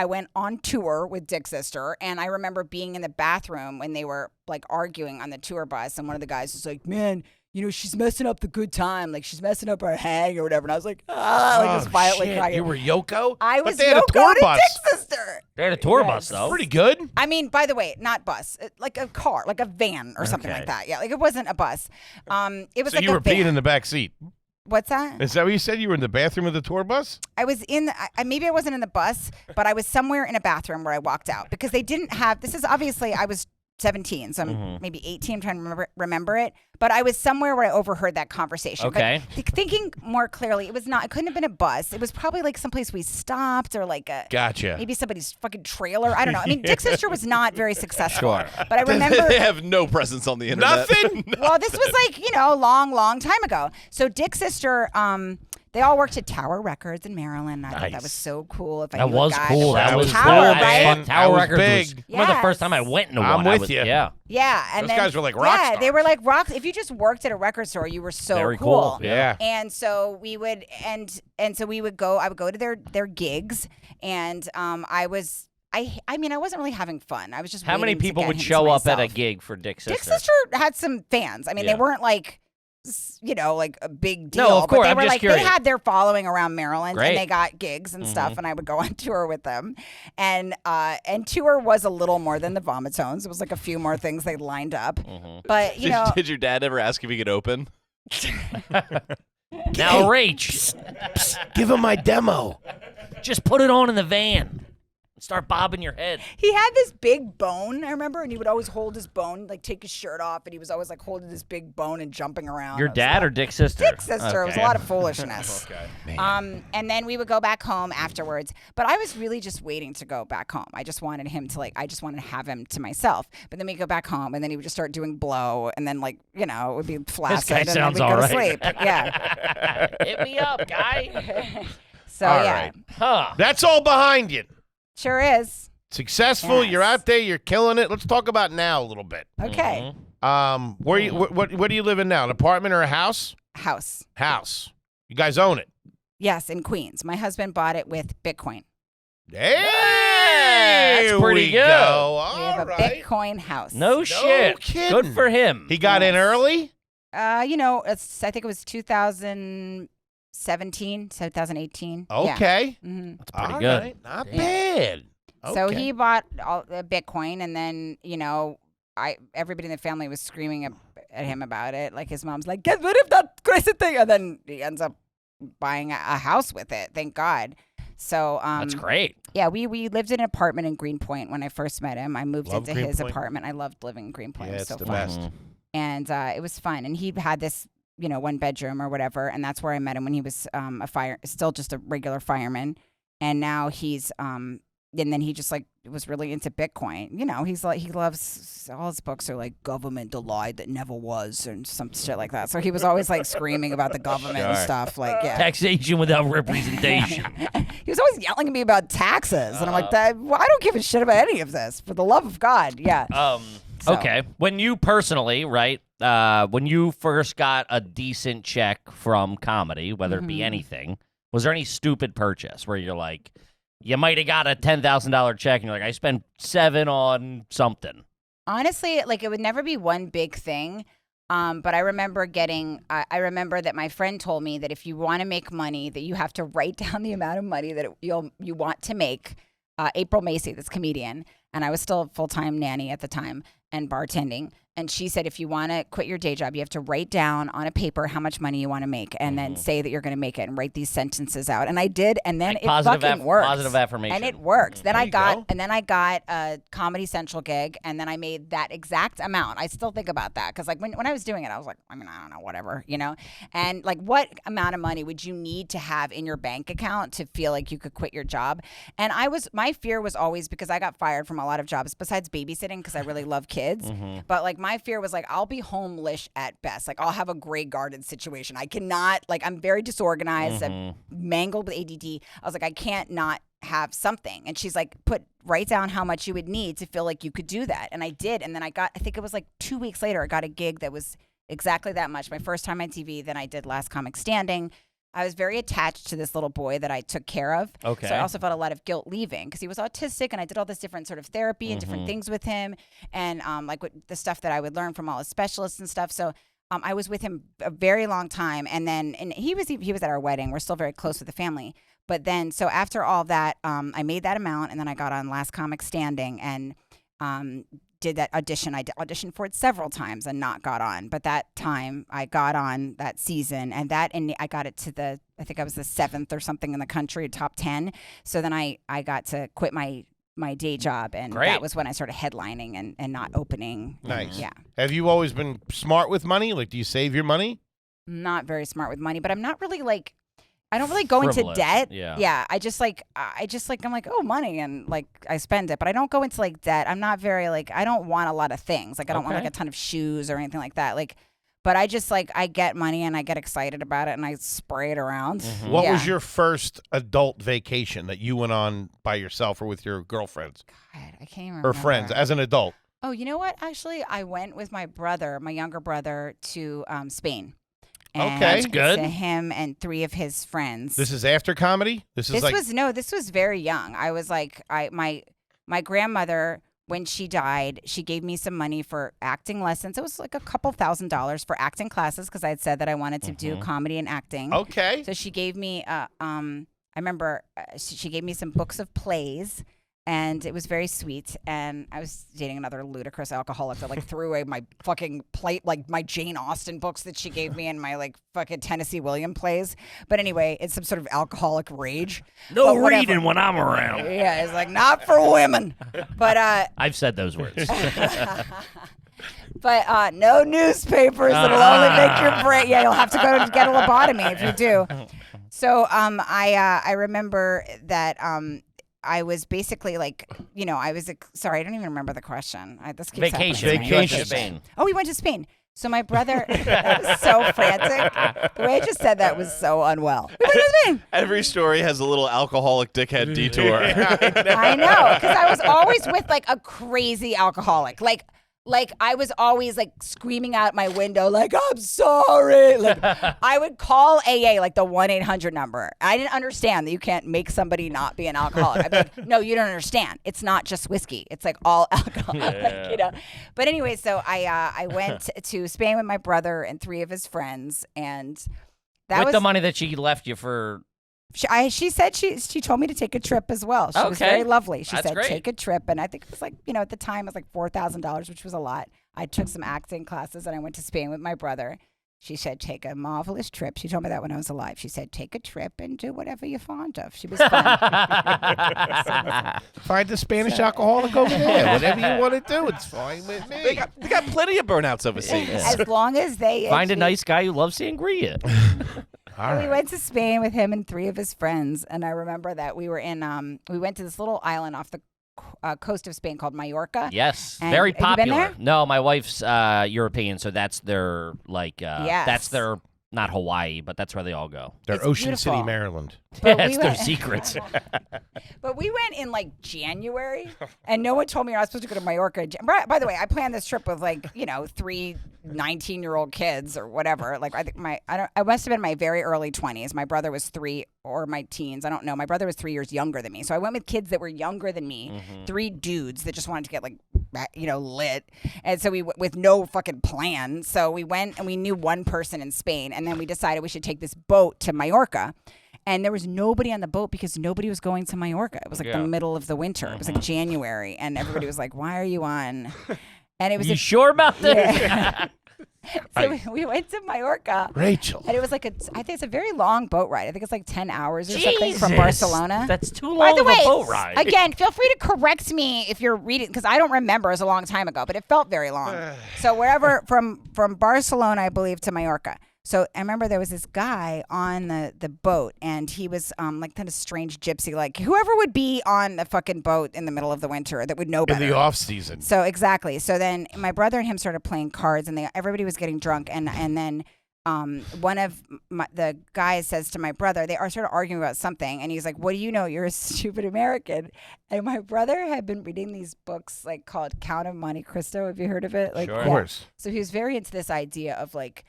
went on tour with Dick's sister, and I remember being in the bathroom when they were like arguing on the tour bus, and one of the guys was like, man, she's messing up the good time. Like, she's messing up our hang or whatever. And I was like, just violently shit. crying. You were Yoko? I But was they had a Yoko tour to bus. Dick's sister. They had a tour bus, though. Pretty good. I mean, by the way, not bus, like a car, like a van or something like that. Yeah, like it wasn't a bus. It was So like you a were van. peeing in the back seat. What's that? Is that what you said? You were in the bathroom of the tour bus? I was in. Maybe I wasn't in the bus, but I was somewhere in a bathroom where I walked out because they didn't have. This is obviously I was 17, so I'm maybe 18. I'm trying to remember it, but I was somewhere where I overheard that conversation. Okay. But thinking more clearly, it was not. It couldn't have been a bus. It was probably like someplace we stopped or like a. Gotcha. Maybe somebody's fucking trailer. I don't know. I mean, Dick's sister was not very successful. Sure. But I remember. They have no presence on the internet. Nothing? Well, this was like, long time ago. So Dick's sister, they all worked at Tower Records in Maryland. I thought that Nice. was so cool. If I That knew a was guy cool. that That was Tower, cool, right? man. That Tower was Records big. was one of the first Yes. time I went into I'm one. with was, you. Yeah. Yeah, and Those then, guys were like rock yeah, they were stars. like rock. If you just worked at a record store, you were so Very cool. Yeah. And so we would, and so we would go. I would go to their gigs, and I mean, I wasn't really having fun. I was just. How many waiting to people get would him to show up at a myself. gig for Dick's sister? Dick's sister had some fans. I mean, Yeah. they weren't like, like a big deal. No, of course, But they I'm were just like, curious. they had their following around Maryland, Great. and they got gigs and stuff, and I would go on tour with them. And tour was a little more than the Vomitones. It was like a few more things they lined up. But, Did your dad ever ask if he could open? Now, Rach, Give him my demo. just put it on in the van. Start bobbing your head. he had this big bone, I remember, and he would always hold his bone, like take his shirt off, and he was always like holding this big bone and jumping around. Your It was dad or Dick's sister? Dick's sister. It was a lot of foolishness. And then we would go back home afterwards. But I was really just waiting to go back home. I just wanted him to I just wanted to have him to myself. But then we go back home, and then he would just start doing blow, and then it would be flaccid, guy and then sounds we'd go all to right. sleep. Yeah. Hit me up, guy. So All yeah, right. Huh. That's all behind you. sure is. Successful. Yes. You're out there. You're killing it. Let's talk about now a little bit. Okay. Where you what do you live in now? An apartment or a house? House. House. You guys own it. Yes, in Queens. My husband bought it with Bitcoin. Hey, that's pretty we good. Go. We have All a right. Bitcoin house. No shit. kidding. Good for him. He got in early. I think it was 2017, 2018. Yeah. Okay. Mhm. That's pretty All good. right. Not Damn. bad. So Okay. he bought all the Bitcoin, and then everybody in the family was screaming at him about it. Like his mom's like, get rid of that crazy thing, and then he ends up buying a house with it. Thank God. So That's great. Yeah, we lived in an apartment in Greenpoint when I first met him. I moved into his apartment. I loved living in Greenpoint. Yeah, it was it's so the fun. best. And it was fun. And he had this, 1 bedroom or whatever, and that's where I met him when he was still just a regular fireman. And now he's and then he just like was really into Bitcoin. He's like, he loves, all his books are like government, the lie that never was, and some shit like that. So he was always like screaming about the government and stuff. Like, yeah. Taxation without representation. He was always yelling at me about taxes, and I'm like, I don't give a shit about any of this. For the love of God, yeah. Okay. When you personally, right, when you first got a decent check from comedy, whether it be anything, was there any stupid purchase where you're like, you might have got a $10,000 check and you're like, I spent $7 on something? Honestly, like it would never be one big thing. But I remember I remember that my friend told me that if you want to make money, that you have to write down the amount of money that you want to make. April Macy, this comedian, and I was still a full-time nanny at the time and bartending. And she said, if you want to quit your day job, you have to write down on a paper how much money you want to make, and then say that you're going to make it, and write these sentences out. And I did, and then like it fucking worked. Positive affirmation. And it worked. Then I got a Comedy Central gig, and then I made that exact amount. I still think about that because like when I was doing it, I was like, I don't know, whatever, And like, what amount of money would you need to have in your bank account to feel like you could quit your job? And my fear was always, because I got fired from a lot of jobs besides babysitting because I really love kids, but like my fear was like, I'll be homelish at best. Like I'll have a Grey Garden situation. I cannot, like, I'm very disorganized. I'm mangled with ADD. I was like, I can't not have something. And she's like, write down how much you would need to feel like you could do that. And I did. And then I think it was like 2 weeks later, I got a gig that was exactly that much. My first time on TV. Then I did Last Comic Standing. I was very attached to this little boy that I took care of. Okay. So I also felt a lot of guilt leaving because he was autistic, and I did all this different sort of therapy and different things with him, and like the stuff that I would learn from all his specialists and stuff. So I was with him a very long time, and he was at our wedding. We're still very close with the family. But then, so after all that, I made that amount, and then I got on Last Comic Standing, and did that audition. I auditioned for it several times and not got on. But that time I got on that season, and I got it to I think I was the 7th or something in the country, top 10. So then I got to quit my day job, and that was when I started headlining and not opening. Nice. Yeah. Have you always been smart with money? Like, do you save your money? Not very smart with money, but I'm not really like, I don't really go into debt. Yeah. I just like, I'm like, oh, money. And like, I spend it, but I don't go into like debt. I'm not very like, I don't want a lot of things. Like, I don't want like a ton of shoes or anything like that. Like, but I just like, I get money and I get excited about it and I spray it around. What was your first adult vacation that you went on by yourself or with your girlfriends? God, I can't even remember. Or friends as an adult? Oh, you know what? Actually, I went with my younger brother to Spain. And that's good. To him and 3 of his friends. This is after comedy? This was very young. I was like, my grandmother, when she died, she gave me some money for acting lessons. It was like a couple $1,000s for acting classes because I had said that I wanted to do comedy and acting. Okay. So she gave me, I remember she gave me some books of plays. And it was very sweet. And I was dating another ludicrous alcoholic that like threw away my fucking plate, like my Jane Austen books that she gave me and my like fucking Tennessee Williams plays. But anyway, it's some sort of alcoholic rage. No reading when I'm around. Yeah, it's like not for women. But I've said those words. But no newspapers. It'll only make your brain. Yeah, you'll have to go to get a lobotomy if you do. So I remember that I was basically like, sorry, I don't even remember the question. This keeps Vacation. happening. You went to Spain. Oh, we went to Spain. So my brother, that was so frantic. The way I just said that was so unwell. We went to Spain. Every story has a little alcoholic dickhead detour. I know, because I was always with like a crazy alcoholic. Like I was always like screaming out my window, like, I'm sorry. Like I would call AA, like the 1-800 number. I didn't understand that you can't make somebody not be an alcoholic. I'd be like, no, you don't understand. It's not just whiskey. It's like all alcohol, But anyway, so I went to Spain with my brother and 3 of his friends, and that with was the money that she left you for She said she told me to take a trip as well. She was Okay. very lovely. She That's said great. take a trip, and I think it was like at the time it was like $4,000, which was a lot. I took some acting classes and I went to Spain with my brother. She said take a marvelous trip. She told me that when I was alive. She said take a trip and do whatever you're fond of. She was fun. Find the Spanish alcoholic over there. Whatever you want to do, it's fine with me. They got plenty of burnouts overseas. As long as they Find a nice guy who loves sangria. All We right. went to Spain with him and 3 of his friends, and I remember that we were we went to this little island off the coast of Spain called Mallorca. Yes, And very have you been popular. there? No, my wife's European, so that's their Yes. that's their not Hawaii, but that's where they all go. They're It's Ocean City, beautiful. Maryland. But That's we their went- secrets. But we went in like January, and no one told me I was supposed to go to Mallorca. By the way, I planned this trip with 3 19-year-old kids or whatever. Like I think I must have been my very early 20s. My brother was 3 or my teens. I don't know. My brother was 3 years younger than me, so I went with kids that were younger than me. 3 dudes that just wanted to get lit, and so we with no fucking plan. So we went and we knew one person in Spain, and then we decided we should take this boat to Mallorca. And there was nobody on the boat because nobody was going to Mallorca. It was like the middle of the winter. It was like January, and everybody was like, "Why are you on?" And it was You sure about this? Yeah. So we went to Mallorca. Rachel. And it was I think it's a very long boat ride. I think it's like 10 hours or something from Jesus. Barcelona. That's too By long the of way, a boat ride. again, feel free to correct me if you're reading, because I don't remember. It was a long time ago, but it felt very long. So wherever from Barcelona, I believe, to Mallorca. So I remember there was this guy on the boat, and he was like kind of strange gypsy, like whoever would be on the fucking boat in the middle of the winter that would know In better. the off season. So exactly. So then my brother and him started playing cards, and everybody was getting drunk, and then one of the guys says to my brother, they are sort of arguing about something, and he's like, "What do you know? You're a stupid American." And my brother had been reading these books like called Count of Monte Cristo. Have you heard of it? Like, Sure. Of course. So he was very into this idea of like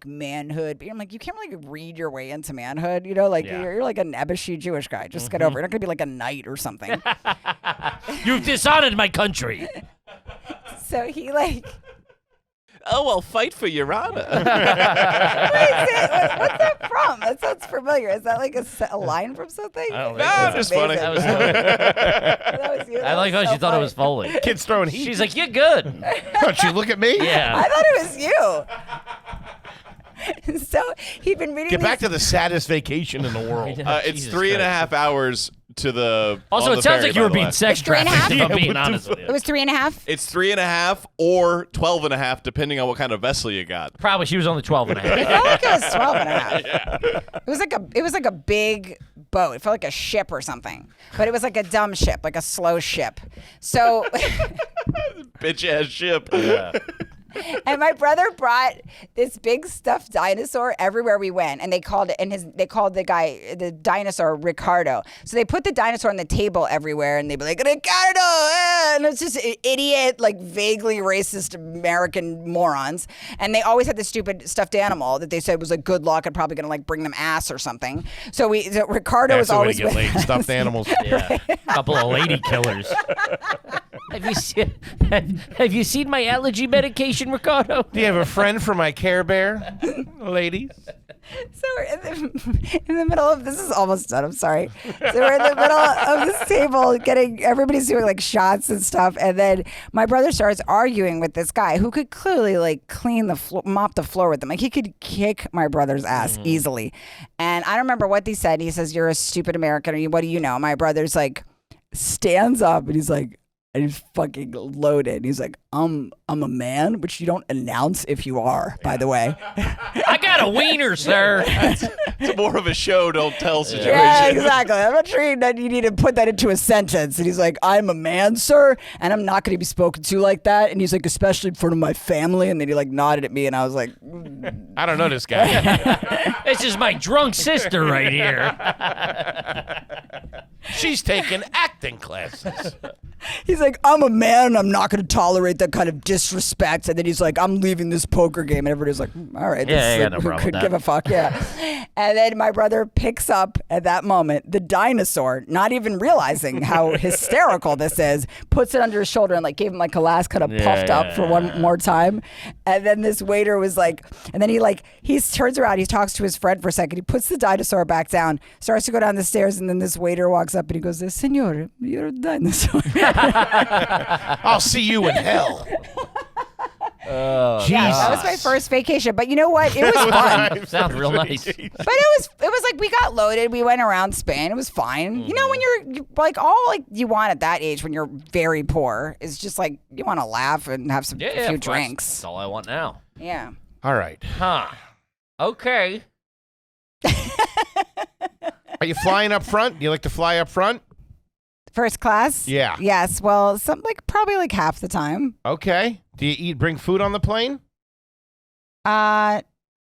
manhood. But I'm like, you can't really read your way into manhood. You're like a nebbishy Jewish guy. Just get over it. You're not gonna be like a knight or something. You've dishonored my country. So he Oh, well, fight for your honor. what's that from? That sounds familiar. Is that like a line from something? I don't No, think I'm just funny. That was That was you. I That like was how so she thought it funny. was Foley. Kids throwing heat. She's like, "You're good." Don't you look at me? I Yeah. thought it was you. So he'd been reading. Get back these- to the saddest vacation in the world. It's Jesus 3.5 hours to the. Also, on it the sounds ferry, like you by were the being way. sex It's 3.5? trafficked. If I'm Yeah, being what the honest with It you. was 3.5. It's 3.5 or 12.5, depending on what kind of vessel you got. Probably she was only 12 and a It half. felt like it was 12 and a half. It was like a big boat. It felt like a ship or something. But it was like a dumb ship, like a slow ship. So Bitch ass ship. and my brother brought this big stuffed dinosaur everywhere we went, and they called the dinosaur Ricardo. So they put the dinosaur on the table everywhere, and they'd be like, "Ricardo," and it's just idiot, like vaguely racist American morons. And they always had this stupid stuffed animal that they said was like good luck and probably gonna like bring them ass or something. So Ricardo was That's the way always to get with laid. Stuffed animals. Yeah. Couple of lady killers. Have you seen my allergy medication, Ricardo? Do you have a friend for my Care Bear, ladies? So we're in the middle of this is almost done. I'm sorry. So we're in the middle of this table, everybody's doing like shots and stuff, and then my brother starts arguing with this guy who could clearly like clean the floor, mop the floor with them. Like he could kick my brother's ass easily. And I don't remember what he said. He says, "You're a stupid American," or "What do you know?" My brother's like stands up and he's like. And he's fucking loaded. He's like, I'm a man, which you don't announce if you are, by the way. I got a wiener, sir. It's more of a show, don't tell situation. Yeah, exactly. I'm not sure that you need to put that into a sentence. And he's like, "I'm a man, sir, and I'm not going to be spoken to like that." And he's like, "Especially in front of my family." And then he like nodded at me, and I was like, I don't know this guy. This is my drunk sister right here. She's taking acting classes. He's like, I'm a man and I'm not going to tolerate that kind of disrespect. And then he's like, I'm leaving this poker game. And everybody's like, all right. Yeah, this no who problem could with give that. a fuck? Yeah. And then my brother picks up at that moment the dinosaur, not even realizing how hysterical this is, puts it under his shoulder and like gave him like a last kind of puffed up for one more time. And then this waiter was like, and then he turns around, he talks to his friend for a second. He puts the dinosaur back down, starts to go down the stairs. And then this waiter walks up and he goes, Senor, you're a dinosaur. I'll see you in hell. Oh, Yeah, that was my first vacation. But you know what? It was fun. Sounds real nice. But it was like we got loaded. We went around Spain. It was fine. You know, when you're like all like you want at that age when you're very poor is just like you want to laugh and have a few drinks. That's all I want now. Yeah. All right. Huh. Okay. Are you flying up front? Do you like to fly up front? First class? Yeah. Yes. Well, probably like half the time. Okay. Do you bring food on the plane?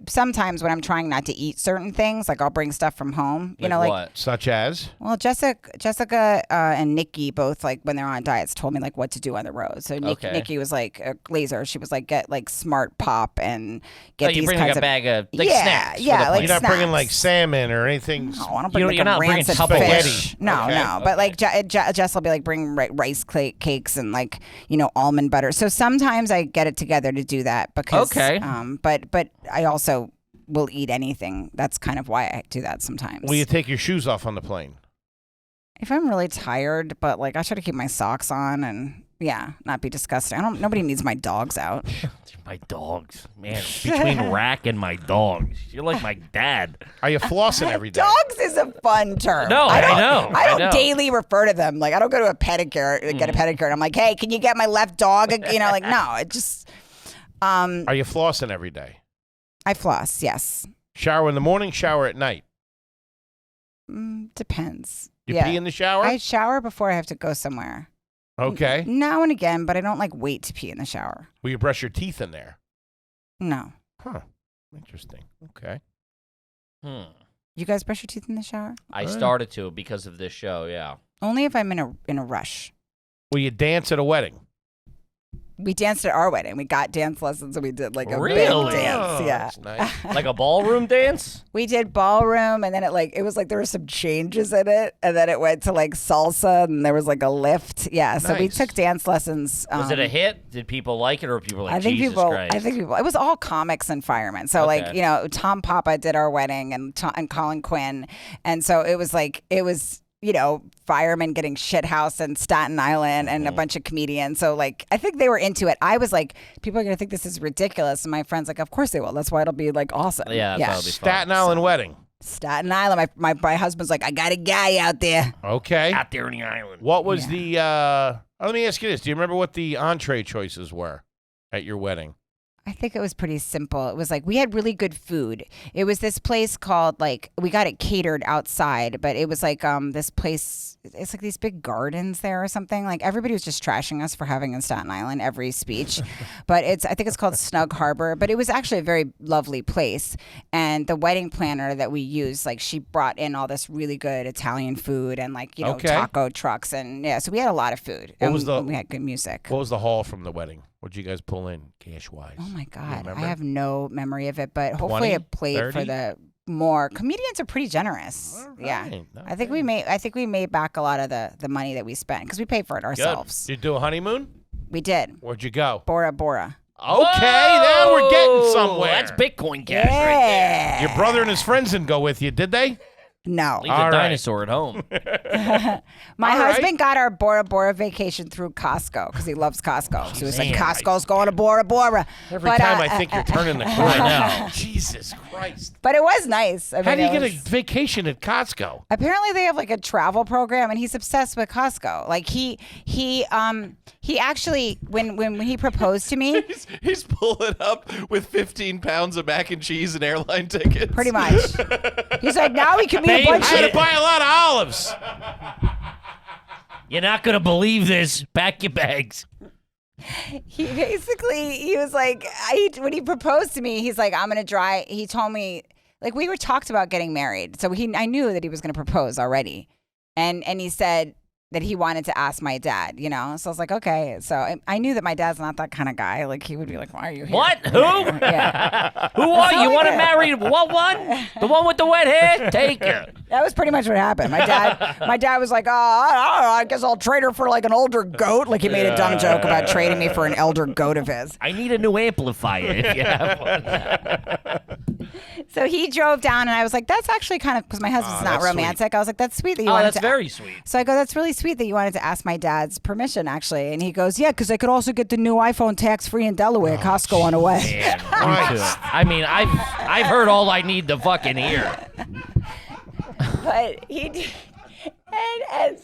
Sometimes when I'm trying not to eat certain things, like I'll bring stuff from home. You Like know, like what? Such as? well, Jessica and Nikki both like when they're on diets told me like what to do on the road. So Okay. Nikki was like a laser. She was like get like Smart Pop and get Oh, you these bring kinds like a of bag of like Yeah, snacks. for yeah, the like plane. You're not bringing snacks. like salmon or anything. No, I don't bring You're like not a bringing rancid Tupperware. fish. No, Okay. no. But like Jess will be like bring rice cakes and like almond butter. So sometimes I get it together to do that because Okay. But I also will eat anything. That's kind of why I do that sometimes. Will you take your shoes off on the plane? If I'm really tired, but like I try to keep my socks on and not be disgusting. Nobody needs my dogs out. My dogs, man. Between Rack and my dogs, you're like my dad. Are you flossing every day? Dogs is a fun term. No, I know. I don't I know. daily refer to them. Like I don't go to a pedicure, get a pedicure, and I'm like, hey, can you get my left dog? Like no, it just. Are you flossing every day? I floss. Yes. Shower in the morning, shower at night. Depends. You Yeah. pee in the shower? I shower before I have to go somewhere. Okay. Now and again, but I don't like wait to pee in the shower. Will you brush your teeth in there? No. Huh. Interesting. Okay. You guys brush your teeth in the shower? I started to because of this show. Yeah. Only if I'm in a rush. Will you dance at a wedding? We danced at our wedding. We got dance lessons and we did like a Really? big dance. Oh, Yeah. that's nice. Like a ballroom dance. We did ballroom and then it was like there were some changes in it and then it went to like salsa and there was like a lift. Yeah. So we Nice. took dance lessons. Was it a hit? Did people like it, or were people like, I think Jesus people. Christ? I think people. It was all comics and firemen. So Okay. like Tom Papa did our wedding and Colin Quinn, and so it was firemen getting shithoused in Staten Island and a bunch of comedians. So like I think they were into it. I was like, people are gonna think this is ridiculous, and my friends like, of course they will. That's why it'll be like awesome. Yeah, that'll be fun. Staten Island wedding. Staten Island. My husband's like, I got a guy out there. Okay. Out there in the island. What was the let me ask you this. Do you remember what the entree choices were at your wedding? I think it was pretty simple. It was like we had really good food. It was this place called like we got it catered outside, but it was like this place. It's like these big gardens there or something. Like everybody was just trashing us for having in Staten Island every speech, but I think it's called Snug Harbor. But it was actually a very lovely place. And the wedding planner that we used, like she brought in all this really good Italian food and like Okay. taco trucks and so we had a lot of food. What and was we had good music. What was the haul from the wedding? What did you guys pull in cash wise? Oh my God. I remember? have no memory of it, but hopefully 20, it played 30? for the more. Comedians are pretty generous. All Yeah. right, not I think bad. we made back a lot of the money that we spent because we paid for it ourselves. Did you do a honeymoon? We did. Where'd you go? Bora Bora. Okay, now we're getting Whoa, somewhere. That's Bitcoin cash right there. Your brother and his friends didn't go with you, did they? No. Leave All the right. dinosaur at home. My All husband right. got our Bora Bora vacation through Costco because he loves Costco. So he was like, Man, Costco's going to Bora Bora. Every But, time I think you're turning the corner. know. Jesus Christ. But it was nice. I How mean, do you it get was- a vacation at Costco? Apparently they have like a travel program and he's obsessed with Costco. Like he actually when he proposed to me, He's pulling up with 15 pounds of mac and cheese and airline tickets. pretty much. He's like, now we can meet a Babe, bunch I had of to buy a lot of olives. You're not gonna believe this. Pack your bags. he was like when he proposed to me, he's like, I'm gonna drive. He told me like we were talked about getting married. So I knew that he was gonna propose already. And he said, that he wanted to ask my dad, So I was like, okay. So I knew that my dad's not that kind of guy. Like, he would be like, why are you here? What? Who? Yeah. Who are you? You want to marry what one? The one with the wet hair? Take her. That was pretty much what happened. My dad was like, I guess I'll trade her for like an older goat. Like, he made a dumb joke about trading me for an elder goat of his. I need a new amplifier if you have one. So he drove down, and I was like, that's actually kind of, because my husband's not romantic. I was like, that's sweet that you wanted that's to. very sweet. So I go, that's really sweet that you wanted to ask my dad's permission, actually. And he goes, yeah, because I could also get the new iPhone tax-free in Delaware, Costco on the way. Man, I mean, I've heard all I need to fucking hear. But he and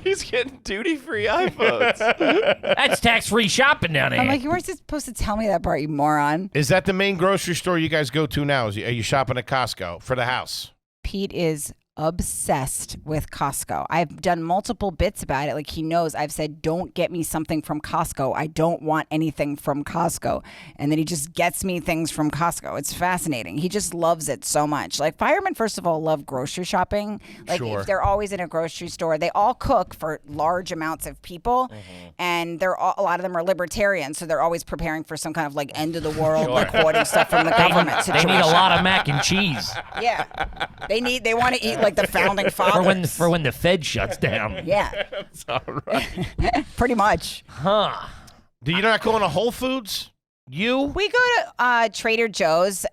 He's getting duty-free iPhones. That's tax-free shopping down there. I'm like, you weren't supposed to tell me that part, you moron. Is that the main grocery store you guys go to now? Are you shopping at Costco for the house? Pete is obsessed with Costco. I've done multiple bits about it. Like, he knows I've said, don't get me something from Costco. I don't want anything from Costco. And then he just gets me things from Costco. It's fascinating. He just loves it so much. Like, firemen, first of all, love grocery shopping. Like, Sure. if they're always in a grocery store, they all cook for large amounts of people. And a lot of them are libertarians, so they're always preparing for some kind of like end of the world, like hoarding stuff from the government They situation. need a lot of mac and cheese Yeah. They want to eat like the founding fathers. for when the Fed shuts down. Yeah. That's all right. Pretty much. Huh. Do you not go into Whole Foods? You? We go to Trader Joe's.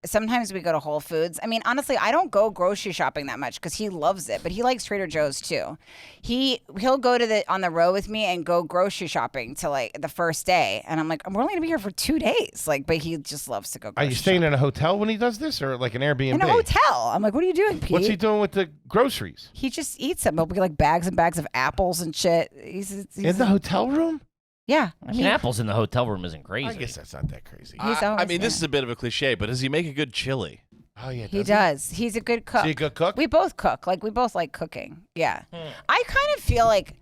Sometimes we go to Whole Foods. I mean, honestly, I don't go grocery shopping that much because he loves it, but he likes Trader Joe's too. He'll go to on the road with me and go grocery shopping to like the first day, and I'm like, we're only gonna be here for 2 days. Like, but he just loves to go. Are Grocery you staying shopping. in a hotel when he does this, or like an Airbnb? In a hotel? I'm like, what are you doing, Pete? What's he doing with the groceries? He just eats them. He'll be like bags and bags of apples and shit. He's In the hotel room? yeah. I mean, apples in the hotel room isn't crazy. I guess that's not that crazy. I mean, this is a bit of a cliche, but does he make a good chili? Oh yeah, He does. He's a good cook. Is he a good cook? We both cook. Like, we both like cooking. Yeah. I kind of feel like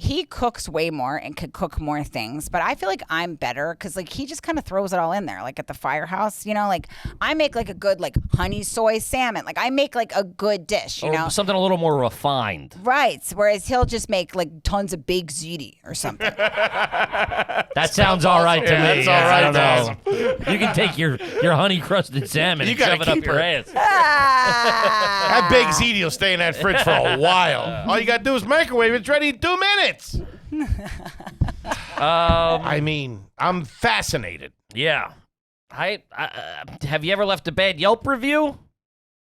he cooks way more and could cook more things, but I feel like I'm better because like he just kind of throws it all in there, like at the firehouse, like I make like a good like honey soy salmon. Like, I make like a good dish, you Or know? something a little more refined. Right. Whereas he'll just make like tons of baked ziti or something. That sounds all right to me. that's all right, I don't know. You can take your honey crusted salmon You and gotta shove it up keep your her. ass. That big ziti will stay in that fridge for a while. All you gotta do is microwave it. It's ready in 2 minutes. I mean, I'm fascinated. Yeah. I have you ever left a bad Yelp review?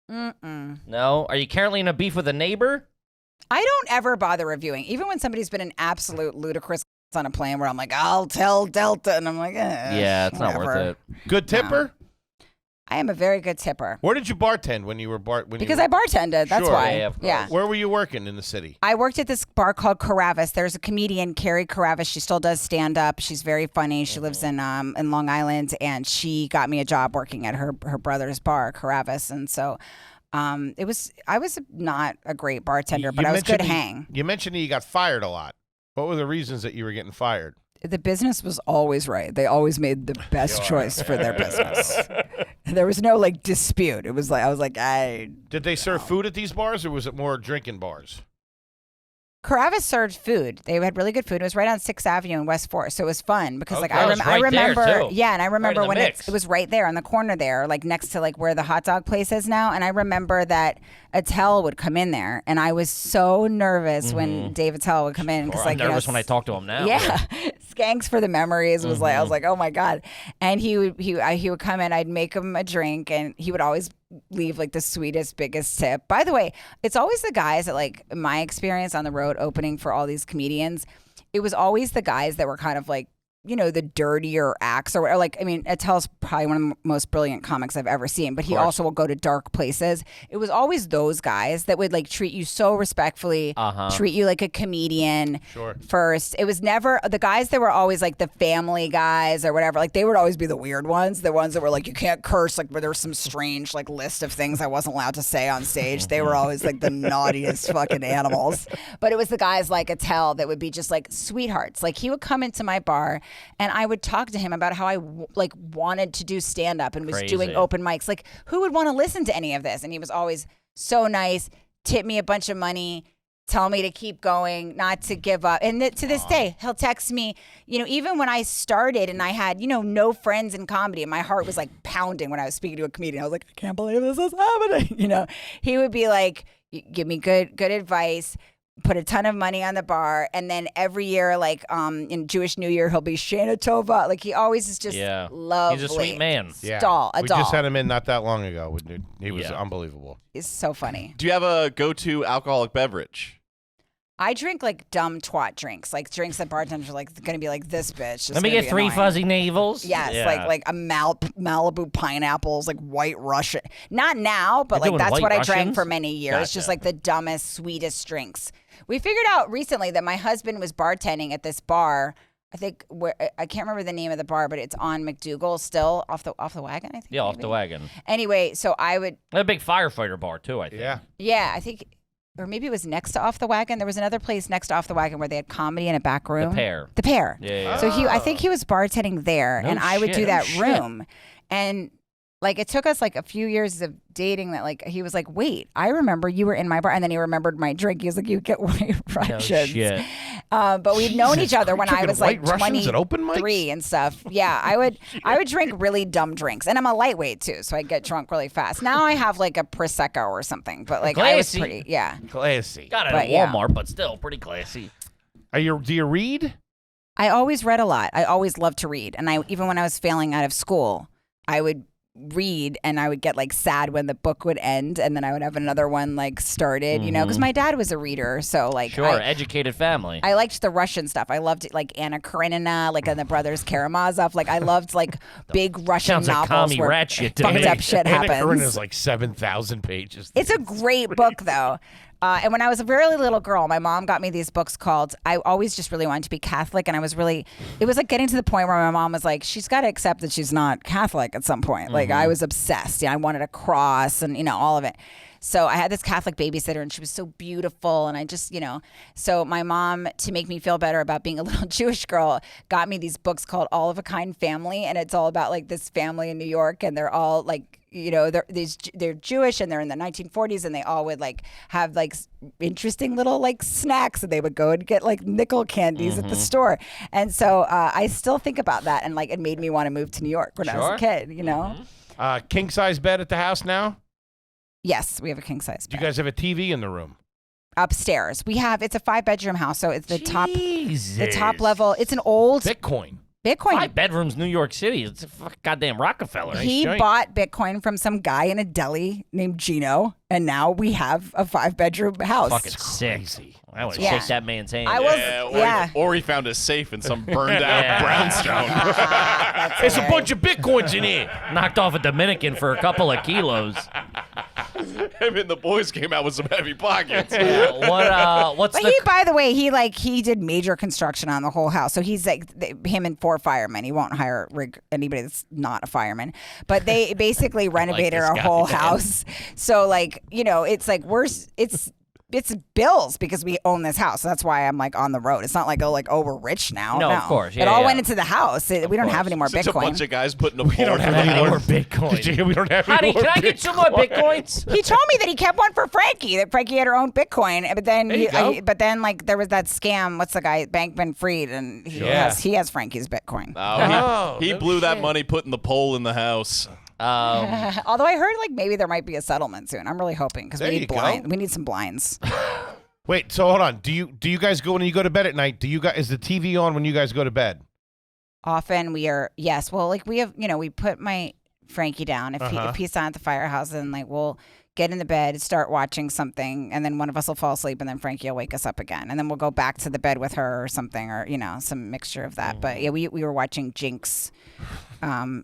Mm-mm. No. Are you currently in a beef with a neighbor? I don't ever bother reviewing, even when somebody's been an absolute ludicrous on a plane where I'm like, I'll tell Delta, and I'm like, Yeah, it's not whatever. worth it. Good tipper? I am a very good tipper. Where did you bartend when you were Because I bartended. That's Sure. why. Yeah, of course. Yeah. Where were you working in the city? I worked at this bar called Carabas. There's a comedian, Carrie Carabas. She still does stand up. She's very funny. She lives in Long Island, and she got me a job working at her brother's bar, Carabas. And so I was not a great bartender, but I was good hang. You mentioned that you got fired a lot. What were the reasons that you were getting fired? The business was always right. They always made the best choice for their business. There was no like dispute. It was like I was like, Did they serve food at these bars, or was it more drinking bars? Carabas served food. They had really good food. It was right on 6th Avenue in West Forest, so it was fun because like Okay. Oh, it's I right there, remember, too. yeah, and I remember in the when mix. it was right there on the corner there, like next to like where the hot dog place is now. And I remember that Attell would come in there, and I was so nervous when Dave Attell would come in because I'm nervous when I talk to him now. Yeah, Skanks for the Memories was like I was like, oh my god. And he would come in. I'd make him a drink, and he would always leave like the sweetest, biggest tip. By the way, it's always the guys that, like, in my experience on the road opening for all these comedians, it was always the guys that were kind of like, the dirtier acts or like, I mean, Attell's probably one of the most brilliant comics I've ever seen, but he also will go to dark places. It was always those guys that would like treat you so respectfully, treat you like a comedian first. It was never the guys that were always like the family guys or whatever. Like, they would always be the weird ones, the ones that were like, you can't curse, like, where there was some strange like list of things I wasn't allowed to say on stage. They were always like the naughtiest fucking animals. But it was the guys like Attell that would be just like sweethearts. Like, he would come into my bar, and I would talk to him about how I wanted to do stand up and was doing open mics. Like, who would want to listen to any of this? And he was always so nice, tipped me a bunch of money, tell me to keep going, not to give up. And to this day, he'll text me, even when I started and I had, no friends in comedy, and my heart was like pounding when I was speaking to a comedian. I was like, I can't believe this is happening. He would be like, give me good advice, put a ton of money on the bar, and then every year, like in Jewish New Year, he'll be Shana Tova. Like he always is just lovely. He's a sweet man. Yeah. Doll. We just had him in not that long ago. He was unbelievable. He's so funny. Do you have a go-to alcoholic beverage? I drink like dumb twat drinks, like drinks that bartenders are like going to be like, this bitch. Let me get 3 fuzzy navels. Yes, like a Malibu pineapples, like White Russian. Not now, but You're like doing that's White what I Russians? drank for many years. Gotcha. Just like the dumbest, sweetest drinks. We figured out recently that my husband was bartending at this bar. I think I can't remember the name of the bar, but it's on McDougal, still off the wagon. I think. Yeah, off the wagon. Anyway, so I would. A big firefighter bar too, I think. Yeah. Yeah, I think. Or maybe it was next to Off the Wagon. There was another place next to Off the Wagon where they had comedy in a back room. The Pear. Yeah. So I think he was bartending there, and I would do that room. And like it took us like a few years of dating that like he was like, wait, I remember you were in my bar, and then he remembered my drink. He was like, you get White Russians. No shit. But we'd known each other when I was like White Russians at open mics? 23 and stuff. Yeah, I would drink really dumb drinks, and I'm a lightweight too, so I get drunk really fast. Now I have like a prosecco or something, but like I was pretty Classy. Got it But, at yeah. Walmart, but still pretty classy. Do you read? I always read a lot. I always loved to read, and even when I was failing out of school, I would read, and I would get like sad when the book would end, and then I would have another one like started, because my dad was a reader, so like Educated family. I liked the Russian stuff. I loved like Anna Karenina, like and the brothers Karamazov. Like I loved like big Russian Sounds like novels commie where rat shit to fucked me. up shit Anna happens. Karenina's like 7,000 pages. It's a great book, though. And when I was a very little girl, my mom got me these books called, I always just really wanted to be Catholic. And it was like getting to the point where my mom was like, she's got to accept that she's not Catholic at some point. Like I was obsessed. I wanted a cross and, all of it. So I had this Catholic babysitter, and she was so beautiful. And I just, so my mom, to make me feel better about being a little Jewish girl, got me these books called All of a Kind Family. And it's all about like this family in New York, and they're all like, they're Jewish, and they're in the 1940s, and they all would like have like interesting little like snacks, and they would go and get like nickel candies at the store. And so I still think about that, and like it made me want to move to New York when I was a kid, King size bed at the house now? Yes, we have a king size Do bed. you guys have a TV in the room? Upstairs. It's a 5-bedroom house, so it's the top level. It's an old Bitcoin. 5 bedrooms, New York City. It's a goddamn Rockefeller. He bought Bitcoin from some guy in a deli named Gino, and now we have a 5-bedroom house. Fucking sick. I want to Yeah. shake that man's hand. Or he found a safe in some burned out brownstone. There's a bunch of Bitcoins in here. Knocked off a Dominican for a couple of kilos. Him and the boys came out with some heavy pockets. What's But by the way, he did major construction on the whole house. So he's like him and 4 firemen. He won't hire anybody that's not a fireman. But they basically renovated our whole house. So like, it's like it's bills because we own this house. So that's why I'm like on the road. It's not like we're rich now. No, of course. It all went into the house. We don't have any more It's Bitcoin. a bunch of guys putting a pole. We don't have any more Bitcoin. We don't have Honey, any more can I get some more Bitcoins? He told me that he kept one for Frankie. That Frankie had her own Bitcoin, but then there was that scam. What's the guy? Bankman-Fried, and he has Frankie's Bitcoin. He blew that money putting the pole in the house. Although I heard maybe there might be a settlement soon. I'm really hoping because we need blinds. We need some blinds. Wait, so hold on. Do you guys go when you go to bed at night? Is the TV on when you guys go to bed? Often we are. Yes. Well, we have. We put my Frankie down if he's not at the firehouse, and we'll get in the bed, start watching something, and then one of us will fall asleep, and then Frankie will wake us up again, and then we'll go back to the bed with her or something, or some mixture of that. But yeah, we were watching Jinx, and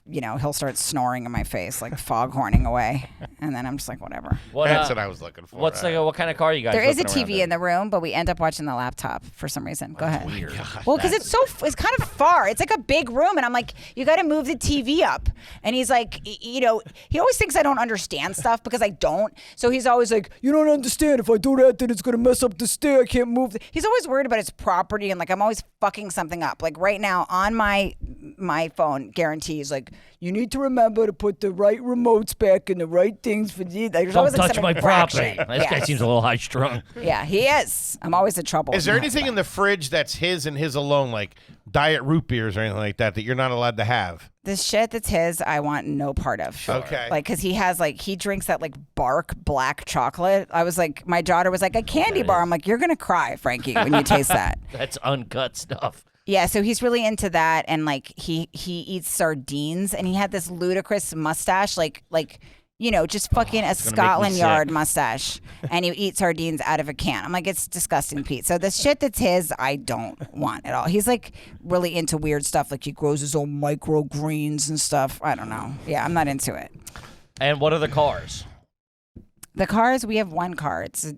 he'll start snoring in my face, like foghorning away, and then I'm just like, whatever. That's what I was looking for. What kind of car you guys? There is a looking around TV in the room, but we end up watching the laptop for some reason. Go ahead. Weird. Well, because it's kind of far. It's like a big room, and I'm like, you got to move the TV up. And he's like, he always thinks I don't understand understand stuff because I don't. So he's always like, you don't understand. If I do that, then it's going to mess up the stair. I can't move. He's always worried about his property and like I'm always fucking something up. Like right now on my phone guarantees like, you need to remember to put the right remotes back and the right things for the. Don't touch my property. This guy seems a little high strung. Yeah, he is. I'm always in trouble. Is there anything in the fridge that's his and his alone, like diet root beers or anything like that you're not allowed to have? The shit that's his, I want no part of. Sure. Okay. Like, because he has, like, he drinks that, like, bark black chocolate. I was like, my daughter was like, a candy bar. I'm like, you're going to cry, Frankie, when you taste that. That's uncut stuff. Yeah, so he's really into that. And, like, he eats sardines. And he had this ludicrous mustache, like you know, just fucking a Scotland Yard mustache. And he eats sardines out of a can. I'm like, it's disgusting, Pete. So the shit that's his, I don't want at all. He's like really into weird stuff. Like he grows his own microgreens and stuff. I don't know. Yeah, I'm not into it. And what are the cars? The cars, we have one car. It's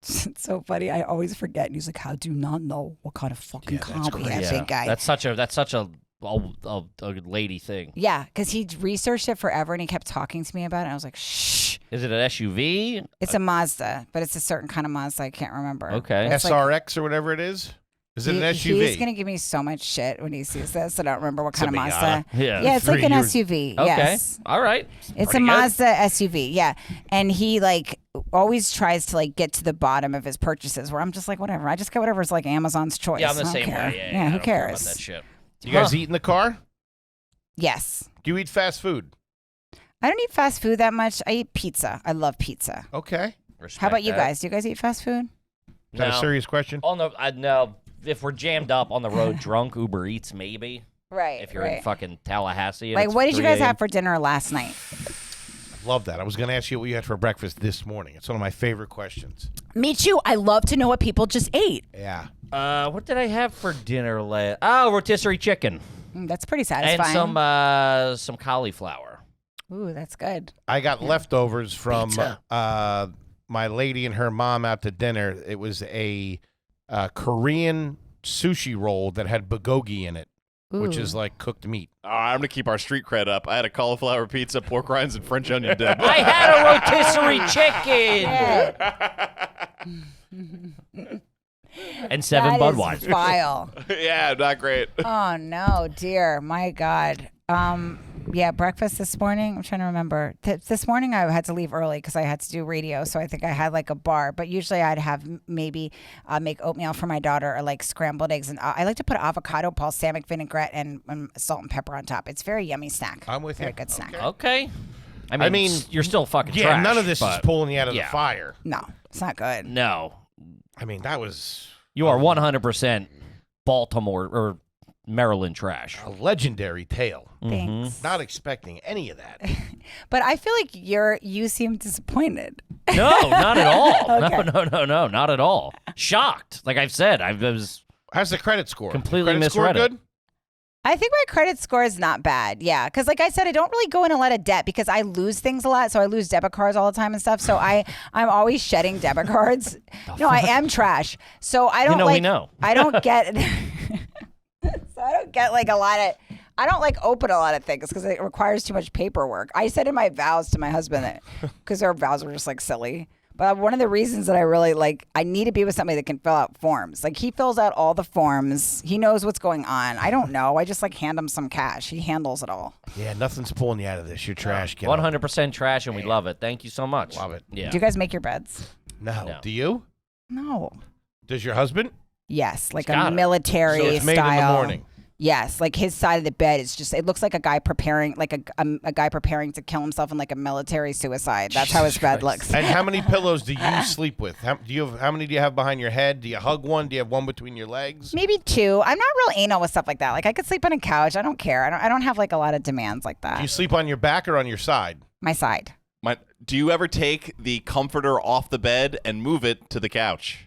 so funny. I always forget. And he's like, how do you not know what kind of fucking car we have, big guy? That's such a lady thing. Yeah, because he researched it forever and he kept talking to me about it. And I was like, shh. Is it an SUV? It's a Mazda, but it's a certain kind of Mazda. I can't remember. Okay. It's SRX or whatever it is? Is it an SUV? He's going to give me so much shit when he sees this. I don't remember what kind of Mazda. Yeah, it's like an SUV. Okay. Yes. All right. It's a Mazda SUV. Yeah. And he like always tries to like get to the bottom of his purchases where I'm just like, whatever. I just get whatever's like Amazon's choice. Yeah, I'm the I don't same care. way. Yeah, I who don't care cares? about that shit. Do you guys eat in the car? Yes. Do you eat fast food? I don't eat fast food that much. I eat pizza. I love pizza. Okay. Respect How about you that. guys? Do you guys eat fast food? Is that a serious question? No. If we're jammed up on the road drunk, Uber Eats maybe. Right. If you're in fucking Tallahassee. Like, what did you guys have for dinner last night? Love that. I was going to ask you what you had for breakfast this morning. It's one of my favorite questions. Me too. I love to know what people just ate. Yeah. What did I have for dinner last? Oh, rotisserie chicken. That's pretty satisfying. And some cauliflower. Ooh, that's good. I got leftovers from my lady and her mom out to dinner. It was a Korean sushi roll that had bulgogi in it, which is like cooked meat. I'm going to keep our street cred up. I had a cauliflower pizza, pork rinds, and French onion dip. I had a rotisserie chicken. And 7 That Budweiser. is vile. Yeah, not great. Oh no, dear, my God. Yeah, breakfast this morning. I'm trying to remember. This morning I had to leave early because I had to do radio, so I think I had like a bar. But usually I'd have maybe make oatmeal for my daughter or like scrambled eggs, and I like to put avocado, balsamic vinaigrette, and salt and pepper on top. It's a very yummy snack. I'm with very you. good snack. Okay. I mean, you're still fucking yeah, trash. none of this is but pulling you out of the fire. No, it's not good. No. I mean, that was... You are 100% Baltimore or Maryland trash. a legendary tale. Thanks. Not expecting any of that. But I feel like you seem disappointed. No, not at all. Okay. No, not at all. Shocked. Like I've said, I was How's the credit score? completely Credit score misread it. good? I think my credit score is not bad. Yeah. Because like I said, I don't really go in a lot of debt because I lose things a lot. So I lose debit cards all the time and stuff. So I'm always shedding debit cards. No, I am trash. So I don't we know. I don't get so I don't get like a lot of I don't like open a lot of things because it requires too much paperwork. I said in my vows to my husband that because our vows were just like silly. But one of the reasons that I really like, I need to be with somebody that can fill out forms. Like he fills out all the forms. He knows what's going on. I don't know. I just like hand him some cash. He handles it all. Yeah, nothing's pulling you out of this. You're trash, kid. 100% trash, and we love it. Thank you so much. Love it. Yeah. Do you guys make your beds? No. Do you? No. Does your husband? Yes, like got a it. military So it's made style. in the morning. Yes, like his side of the bed is just, it looks like a guy preparing, like a guy preparing to kill himself in like a military suicide. That's how his bed looks. And how many pillows do you sleep with? How many do you have behind your head? Do you hug one? Do you have one between your legs? Maybe 2. I'm not real anal with stuff like that. Like I could sleep on a couch. I don't care. I don't have like a lot of demands like that. Do you sleep on your back or on your side? My side. Do you ever take the comforter off the bed and move it to the couch?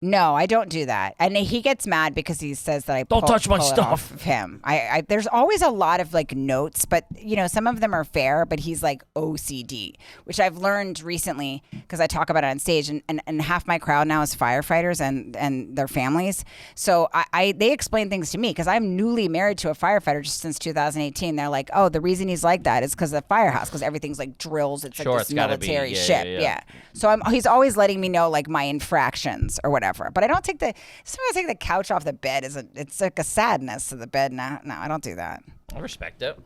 No, I don't do that. And he gets mad because he says that I Don't touch my pull it stuff. off of him. There's always a lot of like notes, but some of them are fair, but he's like OCD, which I've learned recently because I talk about it on stage, and half my crowd now is firefighters and their families. So they explain things to me because I'm newly married to a firefighter just since 2018. They're like, oh, the reason he's like that is because of the firehouse, because everything's like drills. It's Sure, like it's this gotta be. military Yeah, ship. yeah. So he's always letting me know like my infractions or whatever. But I don't take sometimes I take the couch off the bed. It's like a sadness to the bed. No, I don't do that. I respect it.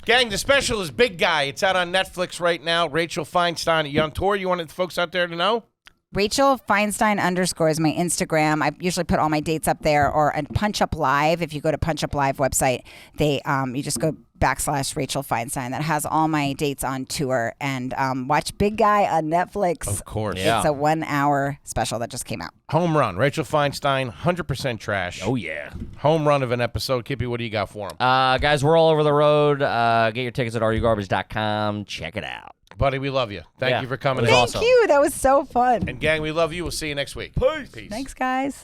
Gang, the special is Big Guy. It's out on Netflix right now. Rachel Feinstein, are you on tour? You wanted the folks out there to know? Rachel Feinstein _ is my Instagram. I usually put all my dates up there, or at Punch Up Live. If you go to Punch Up Live website, you just go / Rachel Feinstein. That has all my dates on tour. And watch Big Guy on Netflix. Of course. Yeah. It's a 1 hour special that just came out. Home run. Rachel Feinstein, 100% trash. Oh, yeah. Home run of an episode. Kippy, what do you got for him? Guys, we're all over the road. Get your tickets at arugarbage.com. Check it out. Buddy, we love you. Thank Yeah. you for coming It in. was Thank awesome. you. That was so fun. And gang, we love you. We'll see you next week. Peace. Thanks, guys.